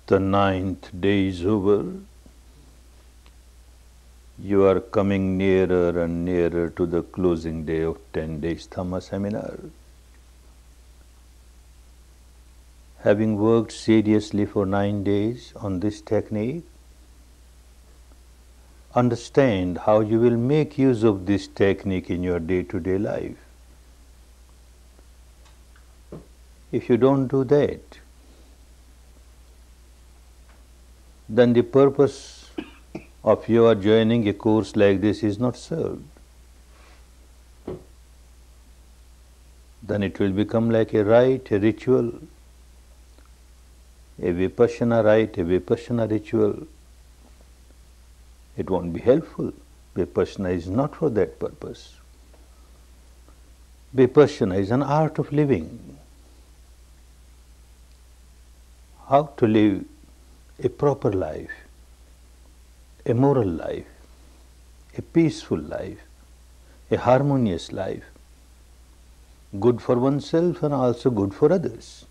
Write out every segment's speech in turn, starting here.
The 9th day is over. You are coming nearer and nearer to the closing day of 10 days Dhamma seminar. Having worked seriously for 9 days on this technique, understand how you will make use of this technique in your day-to-day life. If you don't do that, then the purpose of your joining a course like this is not served. Then it will become like a rite, a ritual, a vipassana rite, a vipassana ritual. It won't be helpful. Vipassana is not for that purpose. Vipassana is an art of living. How to live a proper life, a moral life, a peaceful life, a harmonious life, good for oneself and also good for others.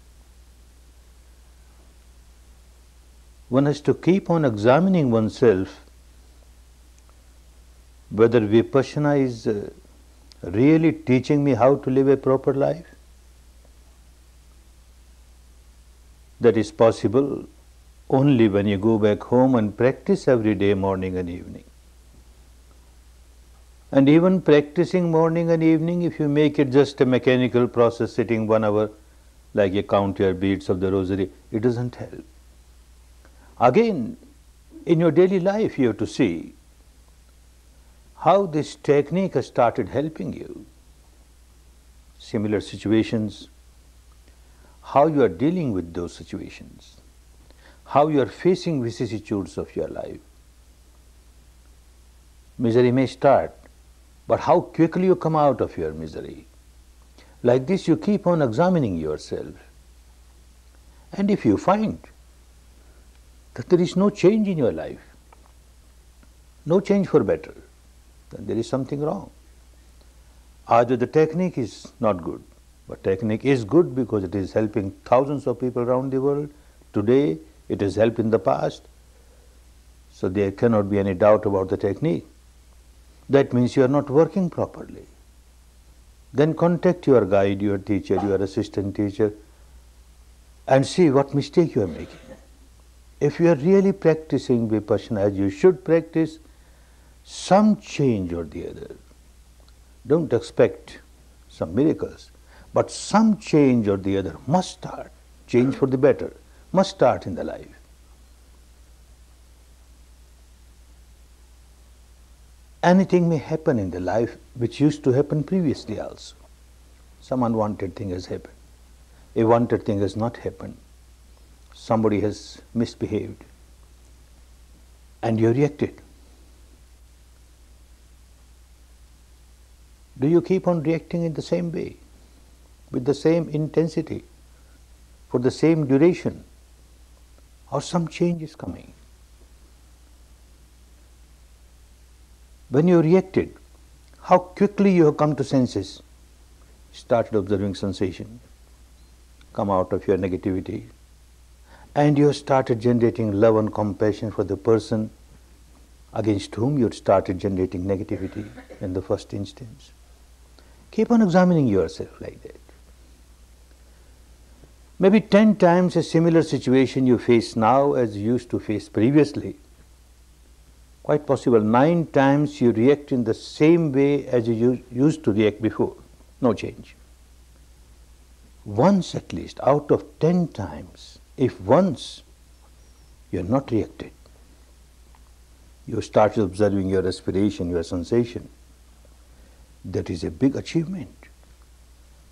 One has to keep on examining oneself whether Vipassana is really teaching me how to live a proper life. That is possible only when you go back home and practice every day, morning and evening. And even practicing morning and evening, if you make it just a mechanical process, sitting 1 hour like you count your beads of the rosary, it doesn't help. Again, in your daily life you have to see how this technique has started helping you. Similar situations, how you are dealing with those situations, how you are facing vicissitudes of your life. Misery may start, but how quickly you come out of your misery. Like this you keep on examining yourself. And if you find that there is no change in your life, no change for better, then there is something wrong. Either the technique is not good, but technique is good because it is helping thousands of people around the world. Today it has helped in the past, so there cannot be any doubt about the technique. That means you are not working properly. Then contact your guide, your teacher, your assistant teacher, and see what mistake you are making. If you are really practicing Vipassana as you should practice, some change or the other. Don't expect some miracles, but some change or the other must start. Change for the better must start in the life. Anything may happen in the life which used to happen previously also. Some unwanted thing has happened. A wanted thing has not happened. Somebody has misbehaved and you reacted. Do you keep on reacting in the same way, with the same intensity, for the same duration, or some change is coming? When you reacted, how quickly you have come to senses, started observing sensation, come out of your negativity, and you have started generating love and compassion for the person against whom you had started generating negativity in the first instance. Keep on examining yourself like that. Maybe 10 times a similar situation you face now as you used to face previously. Quite possible 9 times you react in the same way as you used to react before. No change. Once at least out of 10 times, if once you are not reacted, you started observing your respiration, your sensation, that is a big achievement.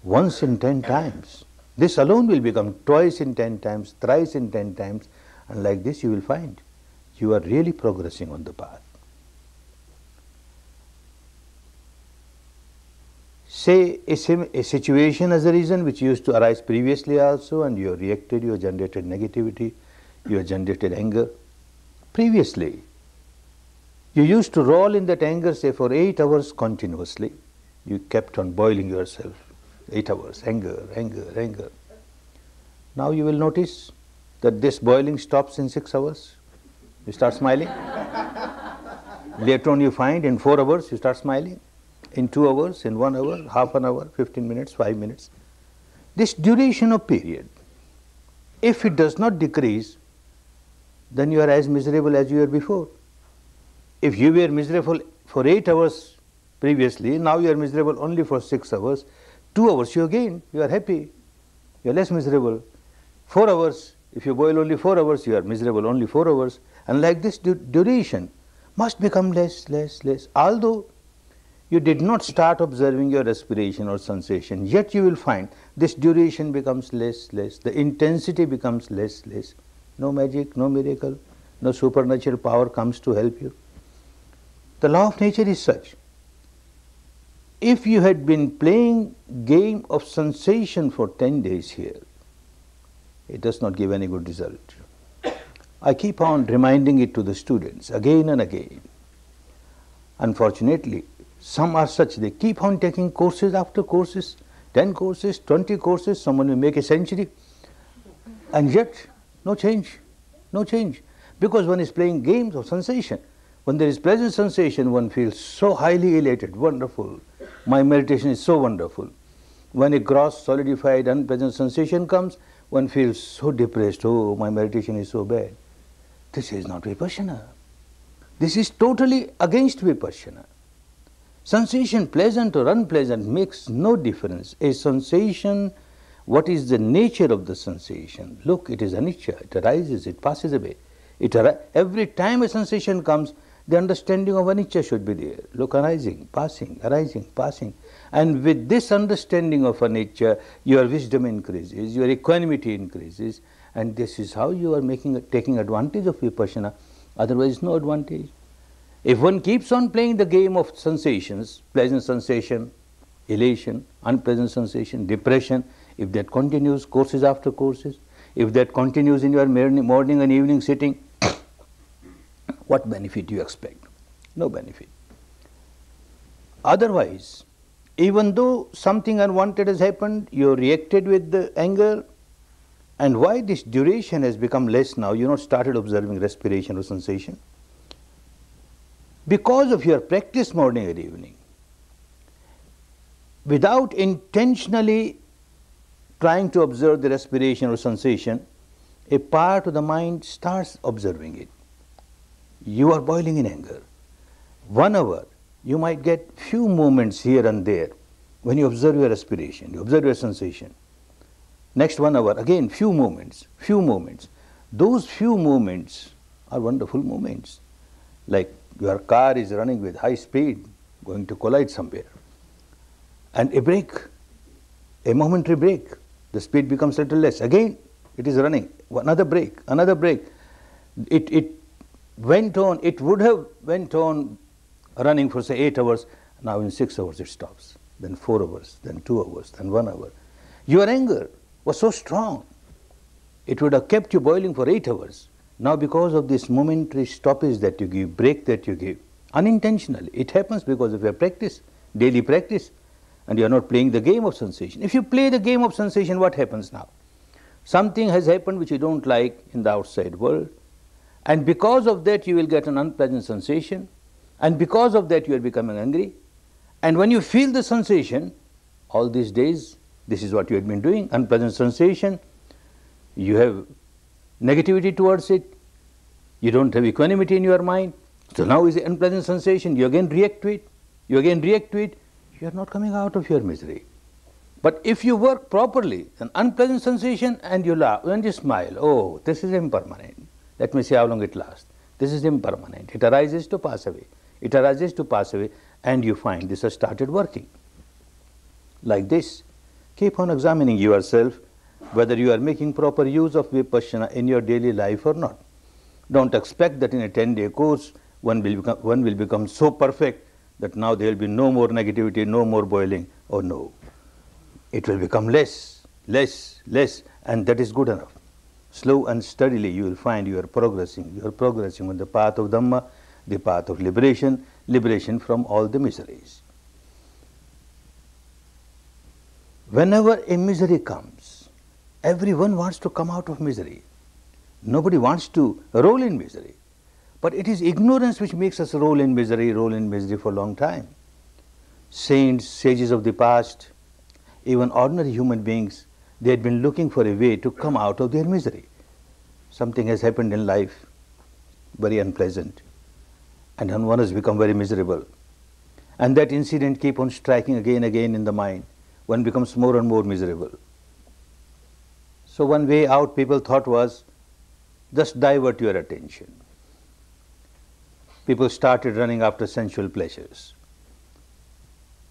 Once in 10 times. This alone will become twice in 10 times, thrice in 10 times, and like this you will find you are really progressing on the path. Say a situation as a reason which used to arise previously also, and you have reacted, you have generated negativity, you have generated anger. Previously, you used to roll in that anger, say for 8 hours continuously. You kept on boiling yourself, 8 hours, anger, anger, anger. Now you will notice that this boiling stops in 6 hours, you start smiling. Later on you find in 4 hours you start smiling, in 2 hours, in 1 hour, half an hour, 15 minutes, 5 minutes. This duration of period, if it does not decrease, then you are as miserable as you were before. If you were miserable for 8 hours previously, now you are miserable only for 6 hours, 2 hours you again, you are happy, you are less miserable. 4 hours, if you boil only 4 hours, you are miserable only 4 hours. And like this duration must become less, less, less. Although you did not start observing your respiration or sensation, yet you will find this duration becomes less, less. The intensity becomes less, less. No magic, no miracle, no supernatural power comes to help you. The law of nature is such. If you had been playing game of sensation for 10 days here, it does not give any good result. I keep on reminding it to the students again and again. Unfortunately, some are such, they keep on taking courses after courses, 10 courses, 20 courses, someone will make a century, and yet no change, no change. Because one is playing games of sensation. When there is pleasant sensation, one feels so highly elated, wonderful. My meditation is so wonderful. When a gross, solidified, unpleasant sensation comes, one feels so depressed, oh, my meditation is so bad. This is not Vipassana. This is totally against Vipassana. Sensation, pleasant or unpleasant, makes no difference. A sensation, what is the nature of the sensation? Look, it is anicca, it arises, it passes away. Every time a sensation comes, the understanding of anicca should be there. Look, arising, passing, passing. And with this understanding of anicca, your wisdom increases, your equanimity increases, and this is how you are taking advantage of Vipassana. Otherwise, no advantage. If one keeps on playing the game of sensations, pleasant sensation, elation, unpleasant sensation, depression, if that continues courses after courses, if that continues in your morning and evening sitting, what benefit do you expect? No benefit. Otherwise, even though something unwanted has happened, you reacted with the anger, and why this duration has become less now, you not started observing respiration or sensation? Because of your practice morning and evening, without intentionally trying to observe the respiration or sensation, a part of the mind starts observing it. You are boiling in anger. 1 hour, you might get few moments here and there when you observe your respiration, you observe your sensation. Next 1 hour, again few moments, few moments. Those few moments are wonderful moments. Like your car is running with high speed, going to collide somewhere. And a break, a momentary break, the speed becomes a little less. Again, it is running, another break, another break. It went on, it would have went on running for say 8 hours, now in 6 hours it stops, then 4 hours, then 2 hours, then 1 hour. Your anger was so strong, it would have kept you boiling for 8 hours. Now because of this momentary stoppage that you give, break that you give, unintentionally, it happens because of your practice, daily practice, and you are not playing the game of sensation. If you play the game of sensation, what happens now? Something has happened which you don't like in the outside world, and because of that you will get an unpleasant sensation, and because of that you are becoming angry, and when you feel the sensation, all these days, this is what you have been doing, unpleasant sensation, you have negativity towards it, you don't have equanimity in your mind, so now is the unpleasant sensation, you again react to it, you again react to it, you are not coming out of your misery. But if you work properly, an unpleasant sensation and you laugh and you smile, oh, this is impermanent, let me see how long it lasts, this is impermanent, it arises to pass away, it arises to pass away, and you find this has started working. Like this, keep on examining yourself whether you are making proper use of Vipassana in your daily life or not. Don't expect that in a 10-day course one will become so perfect that now there will be no more negativity, no more boiling. Oh no. It will become less, less, less, and that is good enough. Slow and steadily you will find you are progressing on the path of Dhamma, the path of liberation, liberation from all the miseries. Whenever a misery comes, everyone wants to come out of misery. Nobody wants to roll in misery. But it is ignorance which makes us roll in misery for a long time. Saints, sages of the past, even ordinary human beings, they had been looking for a way to come out of their misery. Something has happened in life, very unpleasant, and one has become very miserable. And that incident keeps on striking again and again in the mind. One becomes more and more miserable. So one way out, people thought, was just divert your attention. People started running after sensual pleasures.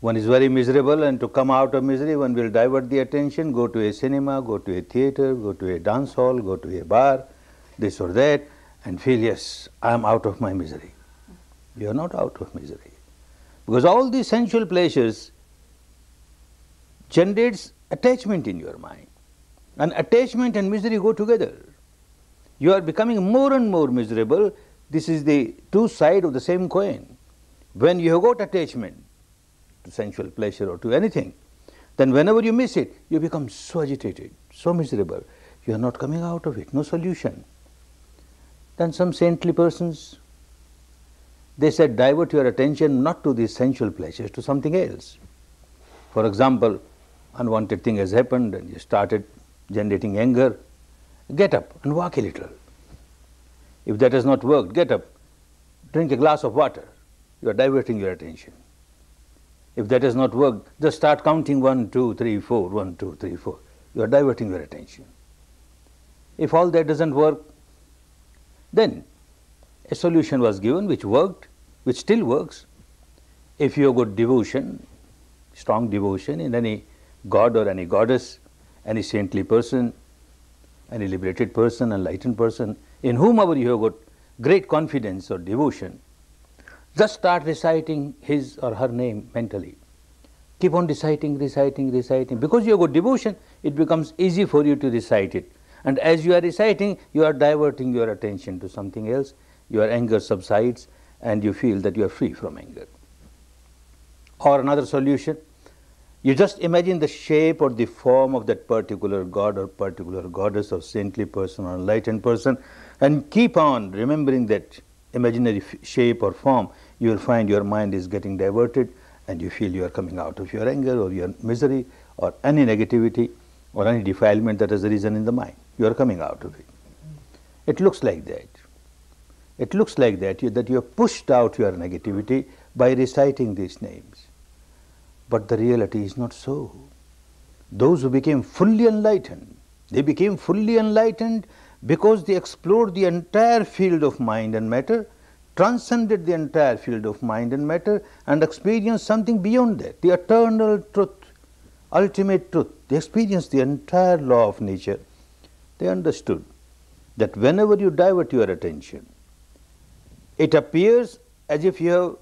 One is very miserable, and to come out of misery, one will divert the attention, go to a cinema, go to a theatre, go to a dance hall, go to a bar, this or that, and feel, yes, I am out of my misery. You are not out of misery. Because all these sensual pleasures generates attachment in your mind. And attachment and misery go together. You are becoming more and more miserable. This is the two sides of the same coin. When you have got attachment to sensual pleasure or to anything, then whenever you miss it, you become so agitated, so miserable. You are not coming out of it, no solution. Then some saintly persons, they said, divert your attention not to these sensual pleasures, to something else. For example, unwanted thing has happened and you started generating anger. Get up and walk a little. If that has not worked, get up, drink a glass of water. You are diverting your attention. If that has not worked, just start counting 1, 2, 3, 4, 1, 2, 3, 4. You are diverting your attention. If all that doesn't work, then a solution was given which worked, which still works. If you have got devotion, strong devotion in any god or any goddess, any saintly person, any liberated person, enlightened person, in whomever you have got great confidence or devotion, just start reciting his or her name mentally. Keep on reciting. Because you have got devotion, it becomes easy for you to recite it. And as you are reciting, you are diverting your attention to something else. Your anger subsides and you feel that you are free from anger. Or another solution, you just imagine the shape or the form of that particular god or particular goddess or saintly person or enlightened person, and keep on remembering that imaginary shape or form. You will find your mind is getting diverted and you feel you are coming out of your anger or your misery or any negativity or any defilement that has arisen in the mind. You are coming out of it. It looks like that. It looks like that you have pushed out your negativity by reciting these names. But the reality is not so. Those who became fully enlightened, they became fully enlightened because they explored the entire field of mind and matter, transcended the entire field of mind and matter, and experienced something beyond that, the eternal truth, ultimate truth. They experienced the entire law of nature. They understood that whenever you divert your attention, it appears as if you have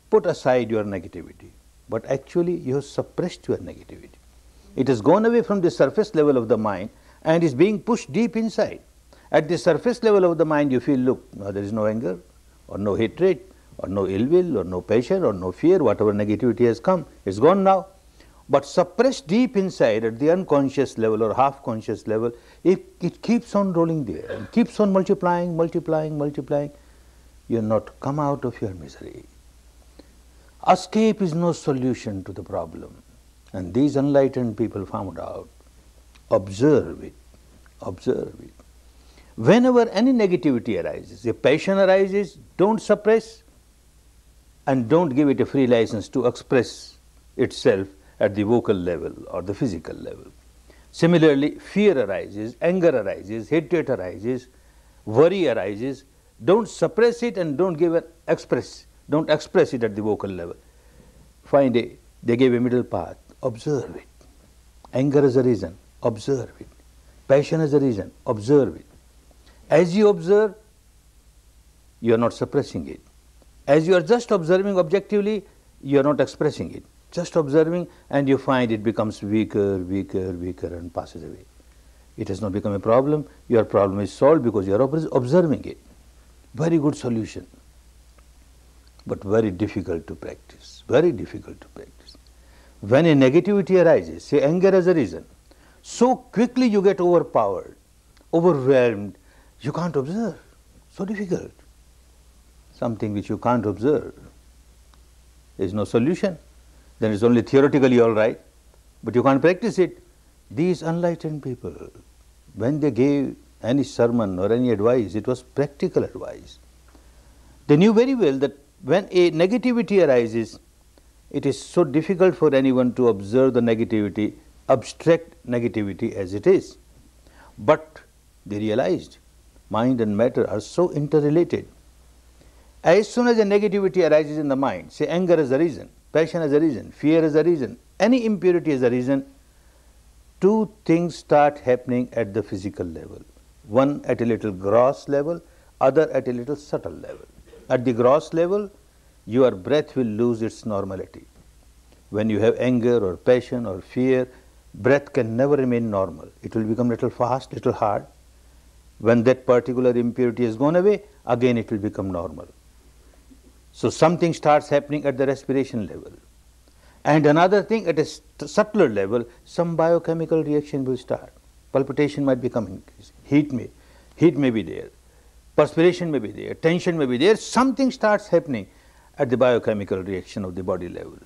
put aside your negativity, but actually you have suppressed your negativity. It has gone away from the surface level of the mind and is being pushed deep inside. At the surface level of the mind, you feel, look, now there is no anger, or no hatred, or no ill will, or no passion, or no fear. Whatever negativity has come, it's gone now. But suppressed deep inside at the unconscious level or half-conscious level, it keeps on rolling there and keeps on multiplying. You are not come out of your misery. Escape is no solution to the problem. And these enlightened people found out. Observe it. Whenever any negativity arises, a passion arises, don't suppress and don't give it a free license to express itself at the vocal level or the physical level. Similarly, fear arises, anger arises, hatred arises, worry arises. Don't suppress it and don't don't express it at the vocal level. They gave a middle path. Observe it. Anger is a reason. Observe it. Passion is a reason. Observe it. As you observe, you are not suppressing it. As you are just observing objectively, you are not expressing it. Just observing, and you find it becomes weaker and passes away. It has not become a problem. Your problem is solved because you are observing it. Very good solution, but very difficult to practice. When a negativity arises, say anger as a reason, so quickly you get overpowered, overwhelmed, You can't observe. So difficult. Something which you can't observe. There is no solution. Then it's only theoretically all right, but you can't practice it. These enlightened people, when they gave any sermon or any advice, it was practical advice. They knew very well that when a negativity arises, it is so difficult for anyone to observe the negativity, abstract negativity as it is. But they realized mind and matter are so interrelated. As soon as a negativity arises in the mind, say anger is a reason, passion is a reason, fear is a reason, any impurity is a reason, two things start happening at the physical level. One at a little gross level, other at a little subtle level. At the gross level, your breath will lose its normality. When you have anger or passion or fear, breath can never remain normal. It will become little fast, little hard. When that particular impurity has gone away, again it will become normal. So something starts happening at the respiration level. And another thing at a subtler level, some biochemical reaction will start. Palpitation might become increased. Heat may be there. Perspiration may be there. Tension may be there. Something starts happening at the biochemical reaction of the body level.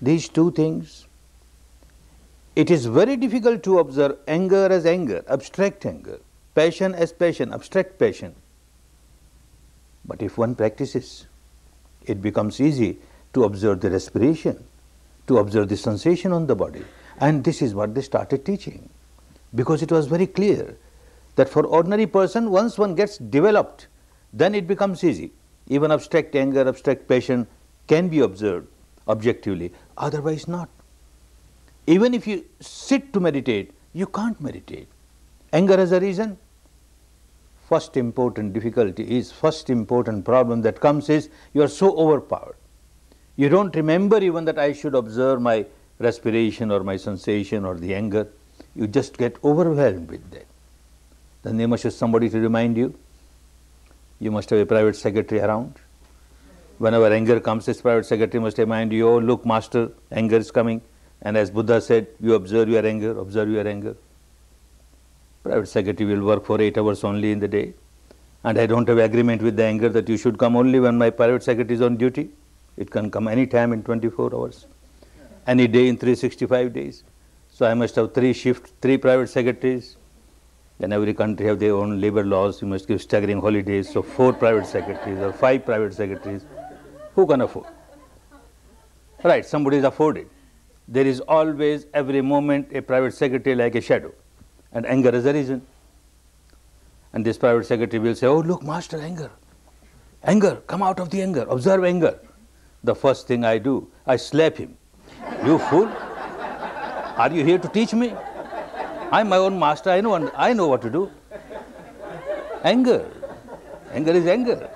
These two things, it is very difficult to observe anger as anger, abstract anger, passion as passion, abstract passion. But if one practices, it becomes easy to observe the respiration, to observe the sensation on the body. And this is what they started teaching, because it was very clear that for ordinary person, once one gets developed, then it becomes easy. Even abstract anger, abstract passion can be observed objectively, otherwise not. Even if you sit to meditate, you can't meditate. Anger as a reason. First important difficulty is, first important problem that comes is, you are so overpowered. You don't remember even that I should observe my respiration or my sensation or the anger. You just get overwhelmed with that. Then there must be somebody to remind you. You must have a private secretary around. Whenever anger comes, this private secretary must remind you, oh look master, anger is coming. And as Buddha said, you observe your anger, observe your anger. Private secretary will work for 8 hours only in the day. And I don't have agreement with the anger that you should come only when my private secretary is on duty. It can come any time in 24 hours, any day in 365 days. So I must have 3 shifts, 3 private secretaries. Then every country have their own labor laws. You must give staggering holidays. So 4 private secretaries or 5 private secretaries. Who can afford? Right, somebody is afforded. There is always, every moment, a private secretary like a shadow. And anger is a reason. And this private secretary will say, oh look master, anger. Anger, come out of the anger, observe anger. The first thing I do, I slap him. You fool, are you here to teach me? I'm my own master, I know what to do. Anger is anger.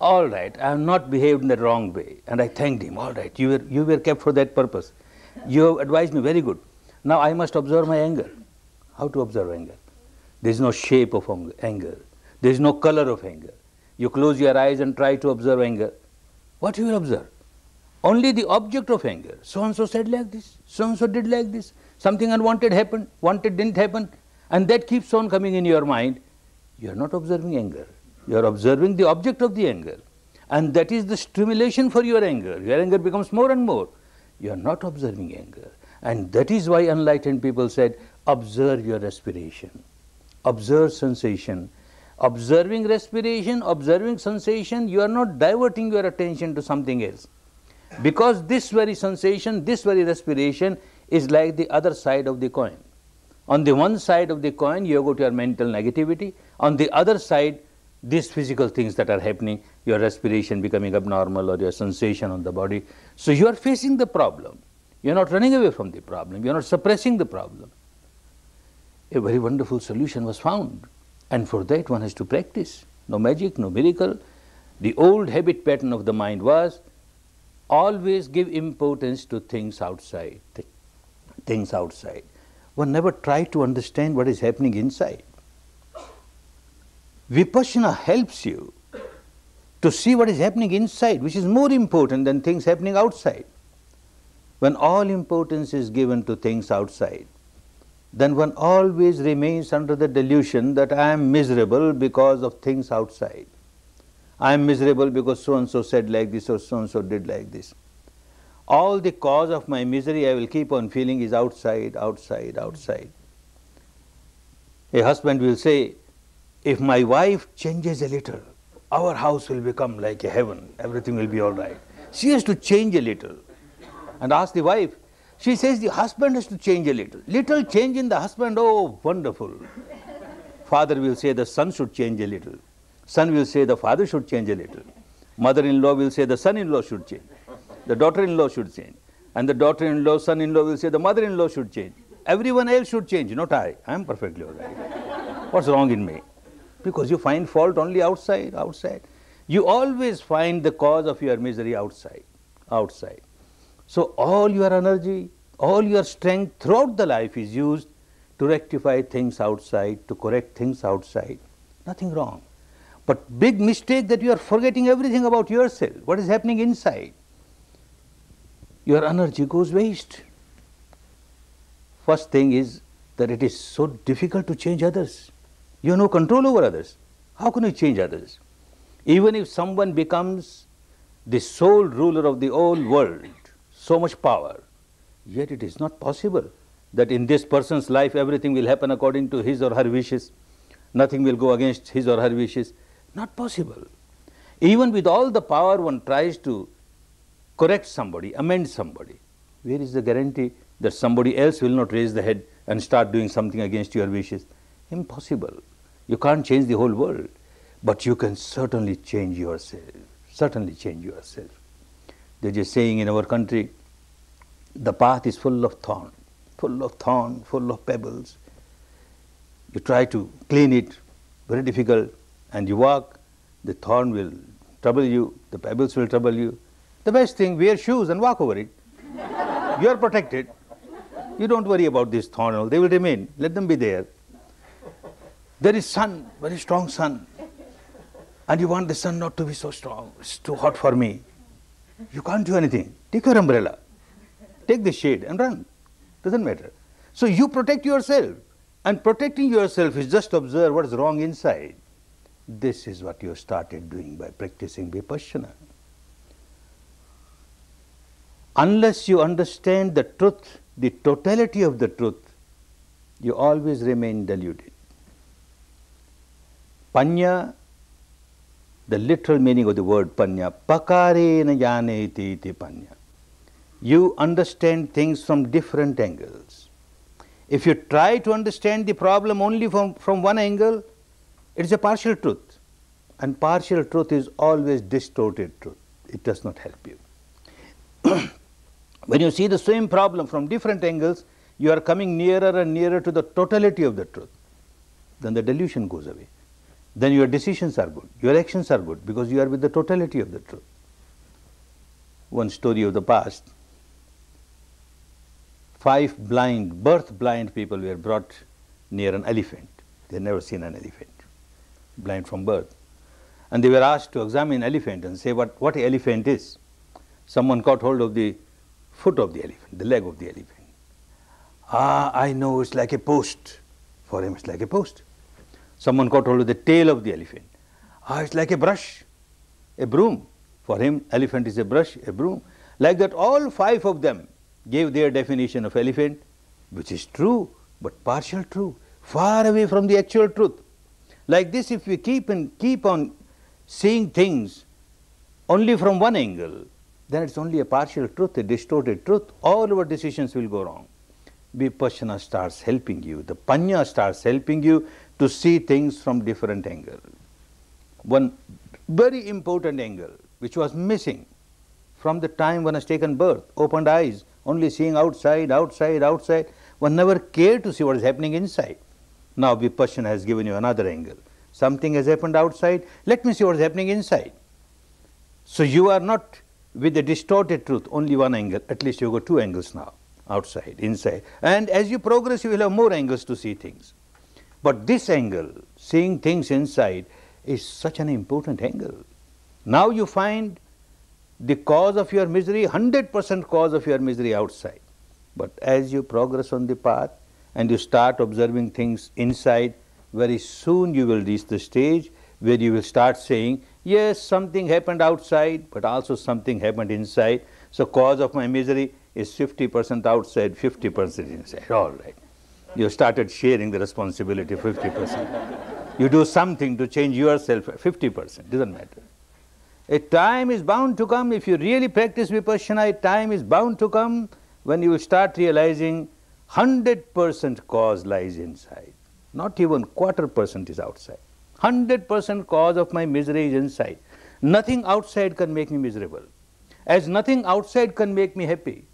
All right, I have not behaved in the wrong way. And I thanked him, all right, you were kept for that purpose. You have advised me, very good. Now I must observe my anger. How to observe anger? There is no shape of anger. There is no color of anger. You close your eyes and try to observe anger. What you will observe? Only the object of anger. So-and-so said like this, so-and-so did like this. Something unwanted happened, wanted didn't happen. And that keeps on coming in your mind. You are not observing anger. You are observing the object of the anger. And that is the stimulation for your anger. Your anger becomes more and more. You are not observing anger. And that is why enlightened people said, observe your respiration. Observe sensation. Observing respiration, observing sensation, you are not diverting your attention to something else. Because this very sensation, this very respiration is like the other side of the coin. On the one side of the coin, you have got your mental negativity. On the other side, these physical things that are happening, your respiration becoming abnormal or your sensation on the body. So you are facing the problem. You are not running away from the problem. You are not suppressing the problem. A very wonderful solution was found. And for that one has to practice. No magic, no miracle. The old habit pattern of the mind was always give importance to things outside. Things outside. One never tried to understand what is happening inside. Vipassana helps you to see what is happening inside, which is more important than things happening outside. When all importance is given to things outside, then one always remains under the delusion that I am miserable because of things outside. I am miserable because so-and-so said like this or so-and-so did like this. All the cause of my misery I will keep on feeling is outside, outside, outside. A husband will say, if my wife changes a little, our house will become like a heaven, everything will be all right. She has to change a little. And ask the wife, she says the husband has to change a little. Little change in the husband, oh wonderful. Father will say the son should change a little. Son will say the father should change a little. Mother-in-law will say the son-in-law should change. The daughter-in-law should change. And the daughter-in-law, son-in-law will say the mother-in-law should change. Everyone else should change, not I. I am perfectly all right. What's wrong in me? Because you find fault only outside, outside. You always find the cause of your misery outside, outside. So all your energy, all your strength throughout the life is used to rectify things outside, to correct things outside. Nothing wrong. But big mistake that you are forgetting everything about yourself, what is happening inside. Your energy goes waste. First thing is that it is so difficult to change others. You have no control over others. How can you change others? Even if someone becomes the sole ruler of the whole world, so much power, yet it is not possible that in this person's life everything will happen according to his or her wishes. Nothing will go against his or her wishes. Not possible. Even with all the power, one tries to correct somebody, amend somebody. Where is the guarantee that somebody else will not raise the head and start doing something against your wishes? Impossible. You can't change the whole world, but you can certainly change yourself. Certainly change yourself. There's a saying in our country, the path is full of thorn, full of pebbles. You try to clean it, very difficult, and you walk, the thorn will trouble you, the pebbles will trouble you. The best thing, wear shoes and walk over it. You are protected. You don't worry about this thorn, they will remain, let them be there. There is sun, very strong sun, and you want the sun not to be so strong, it's too hot for me. You can't do anything. Take your umbrella, take the shade and run. Doesn't matter. So you protect yourself, and protecting yourself is just observe what is wrong inside. This is what you started doing by practicing Vipassana. Unless you understand the truth, the totality of the truth, you always remain deluded. Panya, the literal meaning of the word panya, pakarena janeti iti panya. You understand things from different angles. If you try to understand the problem only from one angle, it is a partial truth. And partial truth is always distorted truth. It does not help you. When you see the same problem from different angles, you are coming nearer and nearer to the totality of the truth. Then the delusion goes away. Then your decisions are good, your actions are good, because you are with the totality of the truth. One story of the past, 5 birth blind people were brought near an elephant. They had never seen an elephant, blind from birth. And they were asked to examine an elephant and say what an elephant is. Someone caught hold of the foot of the elephant, the leg of the elephant. Ah, I know, it's like a post. For him, it's like a post. Someone caught hold of the tail of the elephant. Ah, it's like a brush, a broom. For him, elephant is a brush, a broom. Like that, all 5 of them gave their definition of elephant, which is true, but partial true, far away from the actual truth. Like this, if we keep on seeing things only from one angle, then it's only a partial truth, a distorted truth. All our decisions will go wrong. Vipassana starts helping you. The Panya starts helping you to see things from different angles. One very important angle which was missing from the time one has taken birth, opened eyes, only seeing outside, outside, outside. One never cared to see what is happening inside. Now Vipassana has given you another angle. Something has happened outside, let me see what is happening inside. So you are not with the distorted truth, only one angle, at least you have got 2 angles now, outside, inside. And as you progress, you will have more angles to see things. But this angle, seeing things inside, is such an important angle. Now you find the cause of your misery, 100% cause of your misery outside. But as you progress on the path, and you start observing things inside, very soon you will reach the stage where you will start saying, yes, something happened outside, but also something happened inside. So cause of my misery is 50% outside, 50% inside. All right. You started sharing the responsibility 50%. You do something to change yourself 50%, doesn't matter. A time is bound to come, if you really practice Vipassana, a time is bound to come when you will start realizing 100% cause lies inside. Not even 1/4% is outside. 100% cause of my misery is inside. Nothing outside can make me miserable. As nothing outside can make me happy.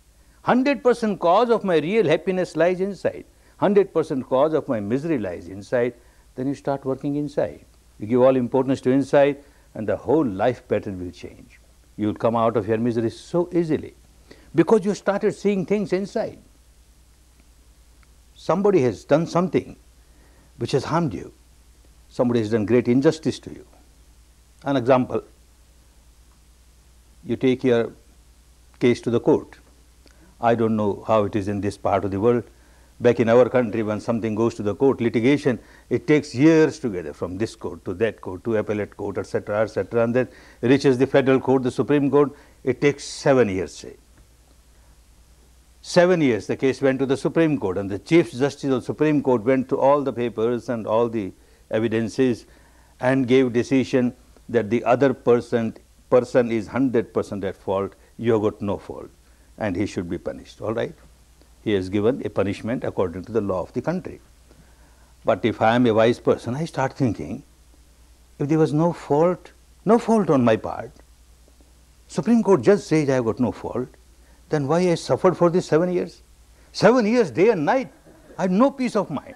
100% cause of my real happiness lies inside. 100% cause of my misery lies inside. Then you start working inside. You give all importance to inside, and the whole life pattern will change. You will come out of your misery so easily because you started seeing things inside. Somebody has done something which has harmed you. Somebody has done great injustice to you. An example, you take your case to the court. I don't know how it is in this part of the world. Back in our country, when something goes to the court, litigation, it takes years together, from this court to that court to appellate court, etc., and then reaches the federal court, the Supreme Court. It takes 7 years, say. 7 years the case went to the Supreme Court, and the Chief Justice of the Supreme Court went through all the papers and all the evidences and gave decision that the other person is 100% at fault, you have got no fault, and he should be punished, all right? He has given a punishment according to the law of the country. But if I am a wise person, I start thinking, if there was no fault on my part, Supreme Court judge says I have got no fault, then why I suffered for these 7 years? 7 years, day and night, I had no peace of mind.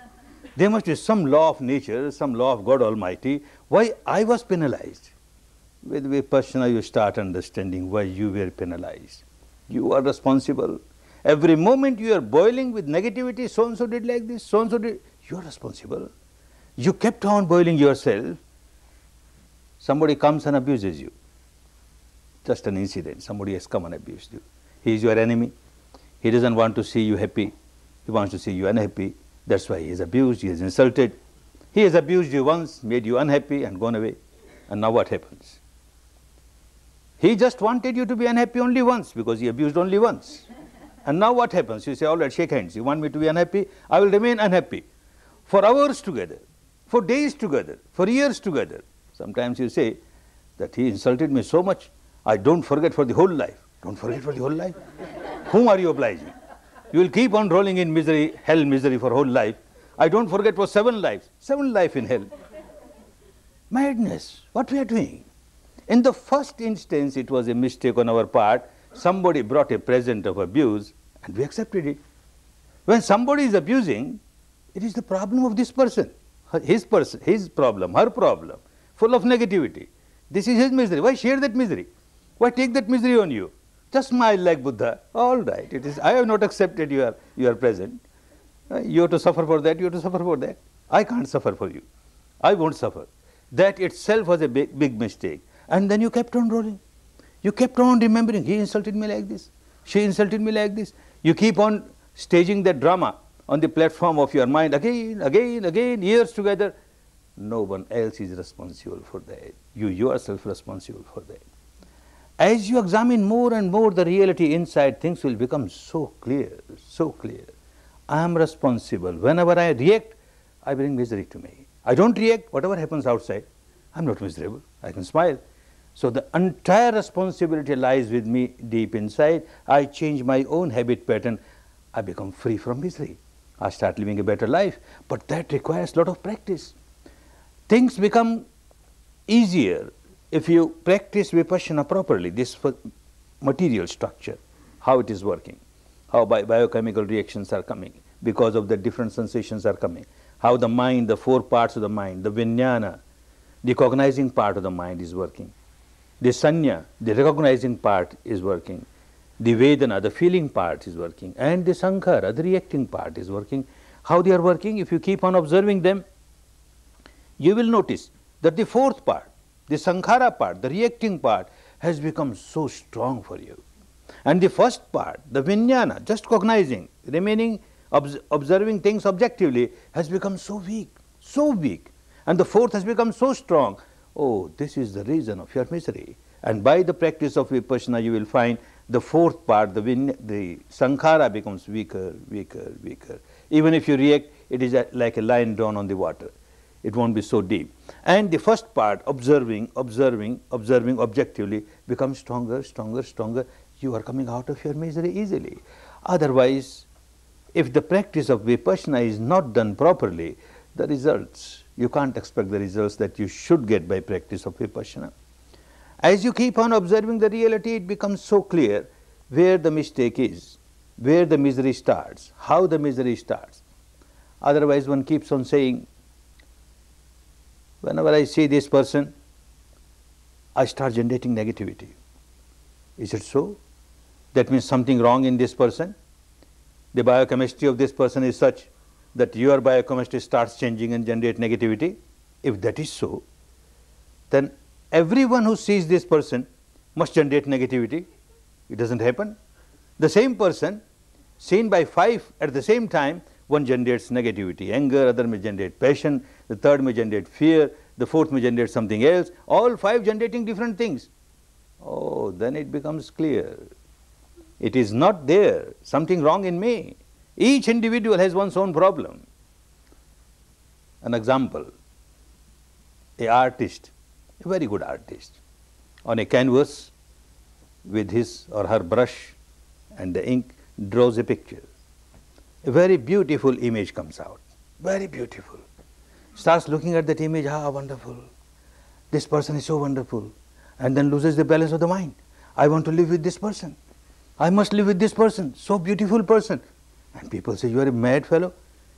There must be some law of nature, some law of God Almighty, why I was penalized. With Vipassana you start understanding why you were penalized. You are responsible. Every moment you are boiling with negativity, so-and-so did like this, so-and-so did, you are responsible. You kept on boiling yourself. Somebody comes and abuses you. Just an incident, somebody has come and abused you. He is your enemy. He doesn't want to see you happy. He wants to see you unhappy. That's why he is abused, he is insulted. He has abused you once, made you unhappy and gone away. And now what happens? He just wanted you to be unhappy only once because he abused only once. And now what happens? You say, all right, shake hands. You want me to be unhappy? I will remain unhappy. For hours together, for days together, for years together. Sometimes you say that he insulted me so much, I don't forget for the whole life. Don't forget for the whole life? Whom are you obliging? You will keep on rolling in misery, hell misery for whole life. I don't forget for 7 lives. 7 lives in hell. Madness. What we are doing? In the first instance, it was a mistake on our part. Somebody brought a present of abuse and we accepted it. When somebody is abusing, it is the problem of this person, his problem, her problem, full of negativity. This is his misery. Why share that misery? Why take that misery on you? Just smile like Buddha. All right, it is. I have not accepted your present. You have to suffer for that, you have to suffer for that. I can't suffer for you. I won't suffer. That itself was a big mistake. And then you kept on rolling. You kept on remembering, he insulted me like this, she insulted me like this. You keep on staging that drama on the platform of your mind again, years together. No one else is responsible for that. You yourself responsible for that. As you examine more and more the reality inside, things will become so clear, so clear. I am responsible. Whenever I react, I bring misery to me. I don't react, whatever happens outside, I am not miserable. I can smile. So the entire responsibility lies with me deep inside. I change my own habit pattern. I become free from misery. I start living a better life. But that requires a lot of practice. Things become easier if you practice Vipassana properly. This material structure, how it is working, how biochemical reactions are coming, because of the different sensations are coming, how the mind, the 4 parts of the mind, the vijnana, the cognizing part of the mind is working. The sanya, the recognizing part is working. The vedana, the feeling part is working. And the sankhara, the reacting part is working. How they are working? If you keep on observing them, you will notice that the 4th part, the sankhara part, the reacting part has become so strong for you. And the first part, the vijnana, just cognizing, remaining observing things objectively has become so weak, and the fourth has become so strong. Oh, this is the reason of your misery. And by the practice of vipassana, you will find the fourth part, the sankhara becomes weaker, weaker, weaker. Even if you react, it is like a line drawn on the water. It won't be so deep. And the first part, observing objectively, becomes stronger, stronger, stronger. You are coming out of your misery easily. Otherwise, if the practice of vipassana is not done properly, the results, you can't expect the results that you should get by practice of vipassana. As you keep on observing the reality, it becomes so clear where the mistake is, where the misery starts, how the misery starts. Otherwise, one keeps on saying, whenever I see this person, I start generating negativity. Is it so? That means something wrong in this person. The biochemistry of this person is such that your biochemistry starts changing and generate negativity. If that is so, then everyone who sees this person must generate negativity. It doesn't happen. The same person, seen by 5 at the same time, one generates negativity, anger, other may generate passion, the third may generate fear, the fourth may generate something else, all 5 generating different things. Oh, then it becomes clear. It is not there, something wrong in me. Each individual has one's own problem. An example, an artist, a very good artist, on a canvas with his or her brush and the ink draws a picture. A very beautiful image comes out, very beautiful. Starts looking at that image, ah, wonderful. This person is so wonderful. And then loses the balance of the mind. I want to live with this person. I must live with this person, so beautiful person. And people say, you are a mad fellow.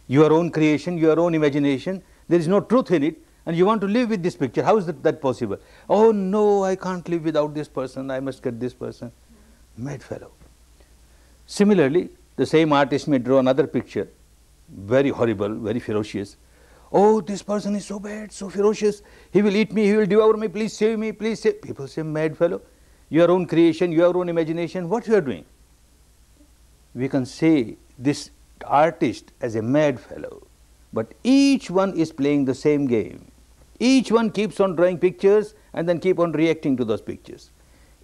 Your own creation, your own imagination, there is no truth in it, and you want to live with this picture. How is that possible? Oh no, I can't live without this person, I must get this person. Mad fellow. Similarly, the same artist may draw another picture, very horrible, very ferocious. Oh, this person is so bad, so ferocious, he will eat me, he will devour me, please save me, please save. People say, mad fellow, your own creation, your own imagination, what you are doing? We can say this artist as a mad fellow, but each one is playing the same game. Each one keeps on drawing pictures and then keep on reacting to those pictures.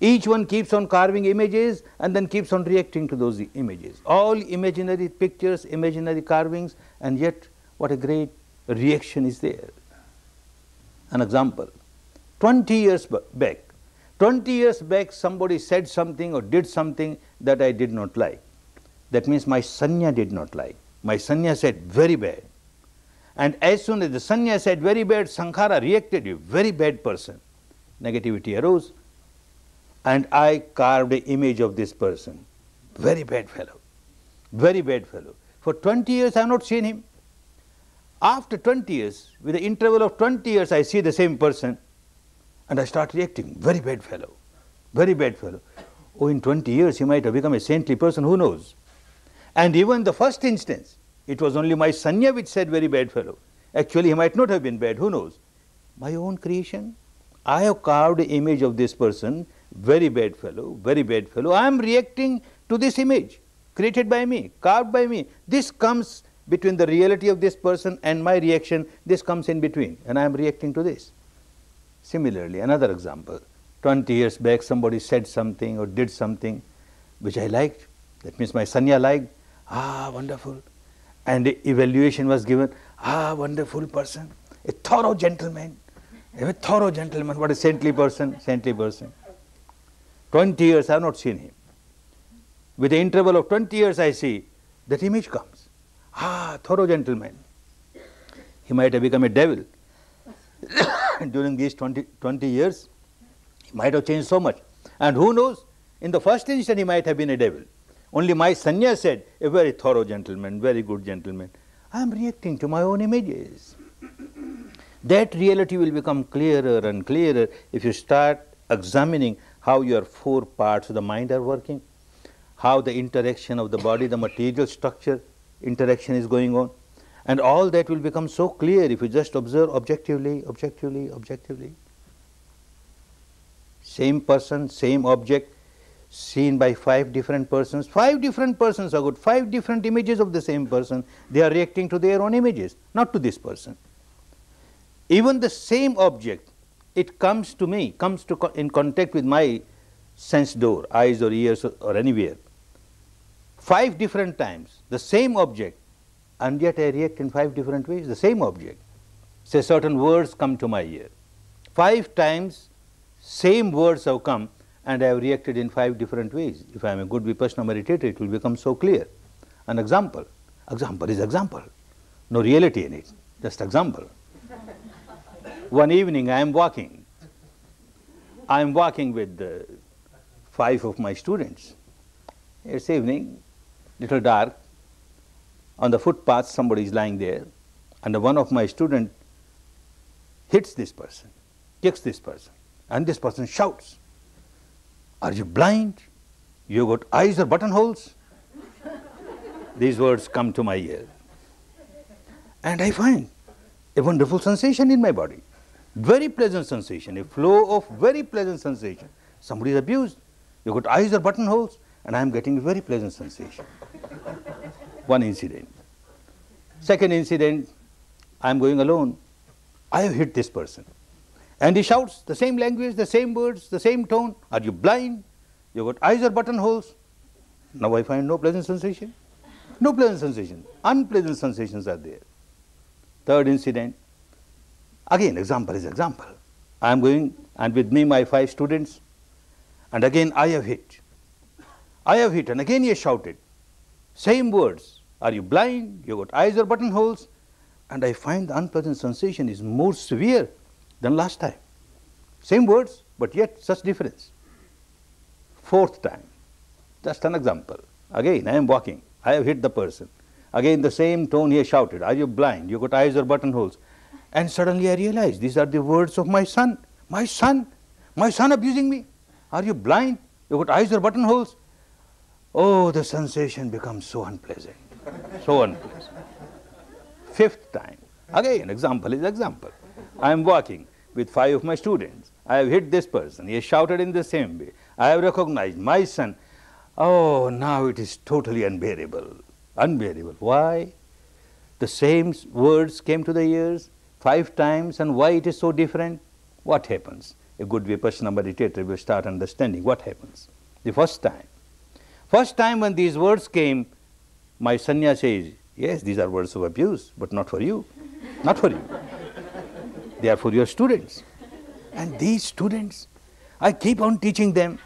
Each one keeps on carving images and then keeps on reacting to those images. All imaginary pictures, imaginary carvings, and yet what a great reaction is there. An example, 20 years back, 20 years back somebody said something or did something that I did not like. That means my sanya did not like. My sanya said very bad. And as soon as the sanya said very bad, sankhara reacted, a very bad person. Negativity arose. And I carved an image of this person. Very bad fellow. Very bad fellow. For 20 years I have not seen him. After 20 years, with the interval of 20 years, I see the same person and I start reacting. Very bad fellow. Very bad fellow. Oh, in 20 years he might have become a saintly person, who knows? And even the first instance, it was only my sanya which said very bad fellow. Actually, he might not have been bad, who knows? My own creation. I have carved an image of this person, very bad fellow, very bad fellow. I am reacting to this image, created by me, carved by me. This comes between the reality of this person and my reaction, this comes in between, and I am reacting to this. Similarly, another example, 20 years back somebody said something or did something which I liked, that means my sanya liked, ah, wonderful. And the evaluation was given, ah, wonderful person, a thorough gentleman, what a saintly person, saintly person. 20 years I have not seen him. With the interval of 20 years I see, that image comes. Ah, thorough gentleman. He might have become a devil. During these 20 years, he might have changed so much. And who knows, in the first instant he might have been a devil. Only my sanya said, a very thorough gentleman, very good gentleman. I am reacting to my own images. That reality will become clearer and clearer if you start examining how your 4 parts of the mind are working, how the interaction of the body, the material structure, interaction is going on. And all that will become so clear if you just observe objectively, objectively, objectively. Same person, same object, seen by 5 different persons. 5 different persons are good, 5 different images of the same person. They are reacting to their own images, not to this person. Even the same object, it comes to me, in contact with my sense door, eyes or ears or anywhere. 5 different times, the same object, and yet I react in 5 different ways, the same object. Say certain words come to my ear. 5 times, same words have come, and I have reacted in 5 different ways. If I am a good Vipassana meditator, it will become so clear. An example. Example is example. No reality in it, just example. One evening I am walking. I am walking with 5 of my students. It's evening, little dark. On the footpath somebody is lying there, and one of my students hits this person, kicks this person, and this person shouts, "Are you blind? You got eyes or buttonholes?" These words come to my ear, and I find a wonderful sensation in my body, very pleasant sensation, a flow of very pleasant sensation. Somebody is abused, you got eyes or buttonholes, and I am getting a very pleasant sensation. One incident. Second incident, I am going alone. I have hit this person. And he shouts the same language, the same words, the same tone. "Are you blind? You got eyes or buttonholes?" Now I find no pleasant sensation. No pleasant sensation. Unpleasant sensations are there. Third incident. Again, example is example. I am going, and with me my 5 students, and again I have hit. I have hit, and again he has shouted. Same words. "Are you blind? You got eyes or buttonholes?" And I find the unpleasant sensation is more severe than last time. Same words, but yet such difference. Fourth time, just an example. Again, I am walking. I have hit the person. Again, the same tone he has shouted. "Are you blind? You got eyes or buttonholes?" And suddenly I realize these are the words of my son. My son abusing me. "Are you blind? You got eyes or buttonholes?" Oh, the sensation becomes so unpleasant. So unpleasant. Fifth time. Again, example is example. I am walking with 5 of my students. I have hit this person. He has shouted in the same way. I have recognized my son. Oh, now it is totally unbearable. Unbearable. Why? The same words came to the ears 5 times, and why it is so different? What happens? A good Vipassana meditator will start understanding what happens. The first time when these words came, my sanya says, "Yes, these are words of abuse, but not for you. Not for you. They are for your students." And these students, I keep on teaching them,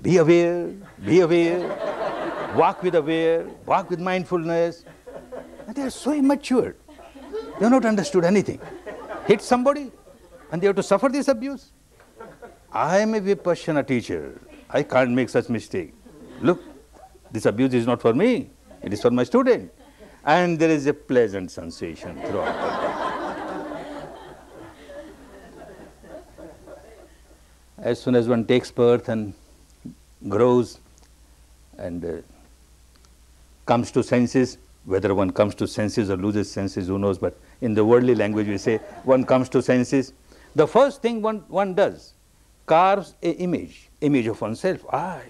be aware, walk with mindfulness. And they are so immature. They have not understood anything. Hit somebody, and they have to suffer this abuse. I am a Vipassana teacher. I can't make such mistake. Look, this abuse is not for me. It is for my student. And there is a pleasant sensation throughout. As soon as one takes birth and grows and comes to senses, whether one comes to senses or loses senses, who knows, but in the worldly language we say one comes to senses. The first thing one does, carves an image of oneself. I,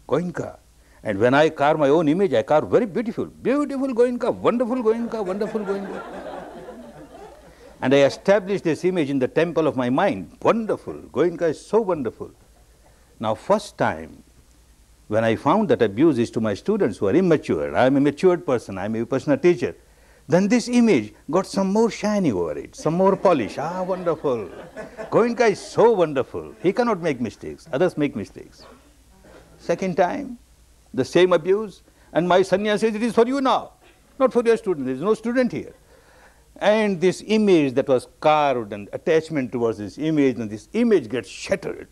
Goenka. And when I carve my own image, I carve very beautiful Goenka, wonderful Goenka. And I establish this image in the temple of my mind. Wonderful. Goenka is so wonderful. Now, first time when I found that abuse is to my students who are immature, I am a matured person, I am a Vipassana teacher, then this image got some more shiny over it, some more polish. Ah, wonderful. Goenka is so wonderful. He cannot make mistakes. Others make mistakes. Second time, the same abuse, and my sanya says, "It is for you now, not for your student. There is no student here." And this image that was carved and attachment towards this image, and this image gets shattered.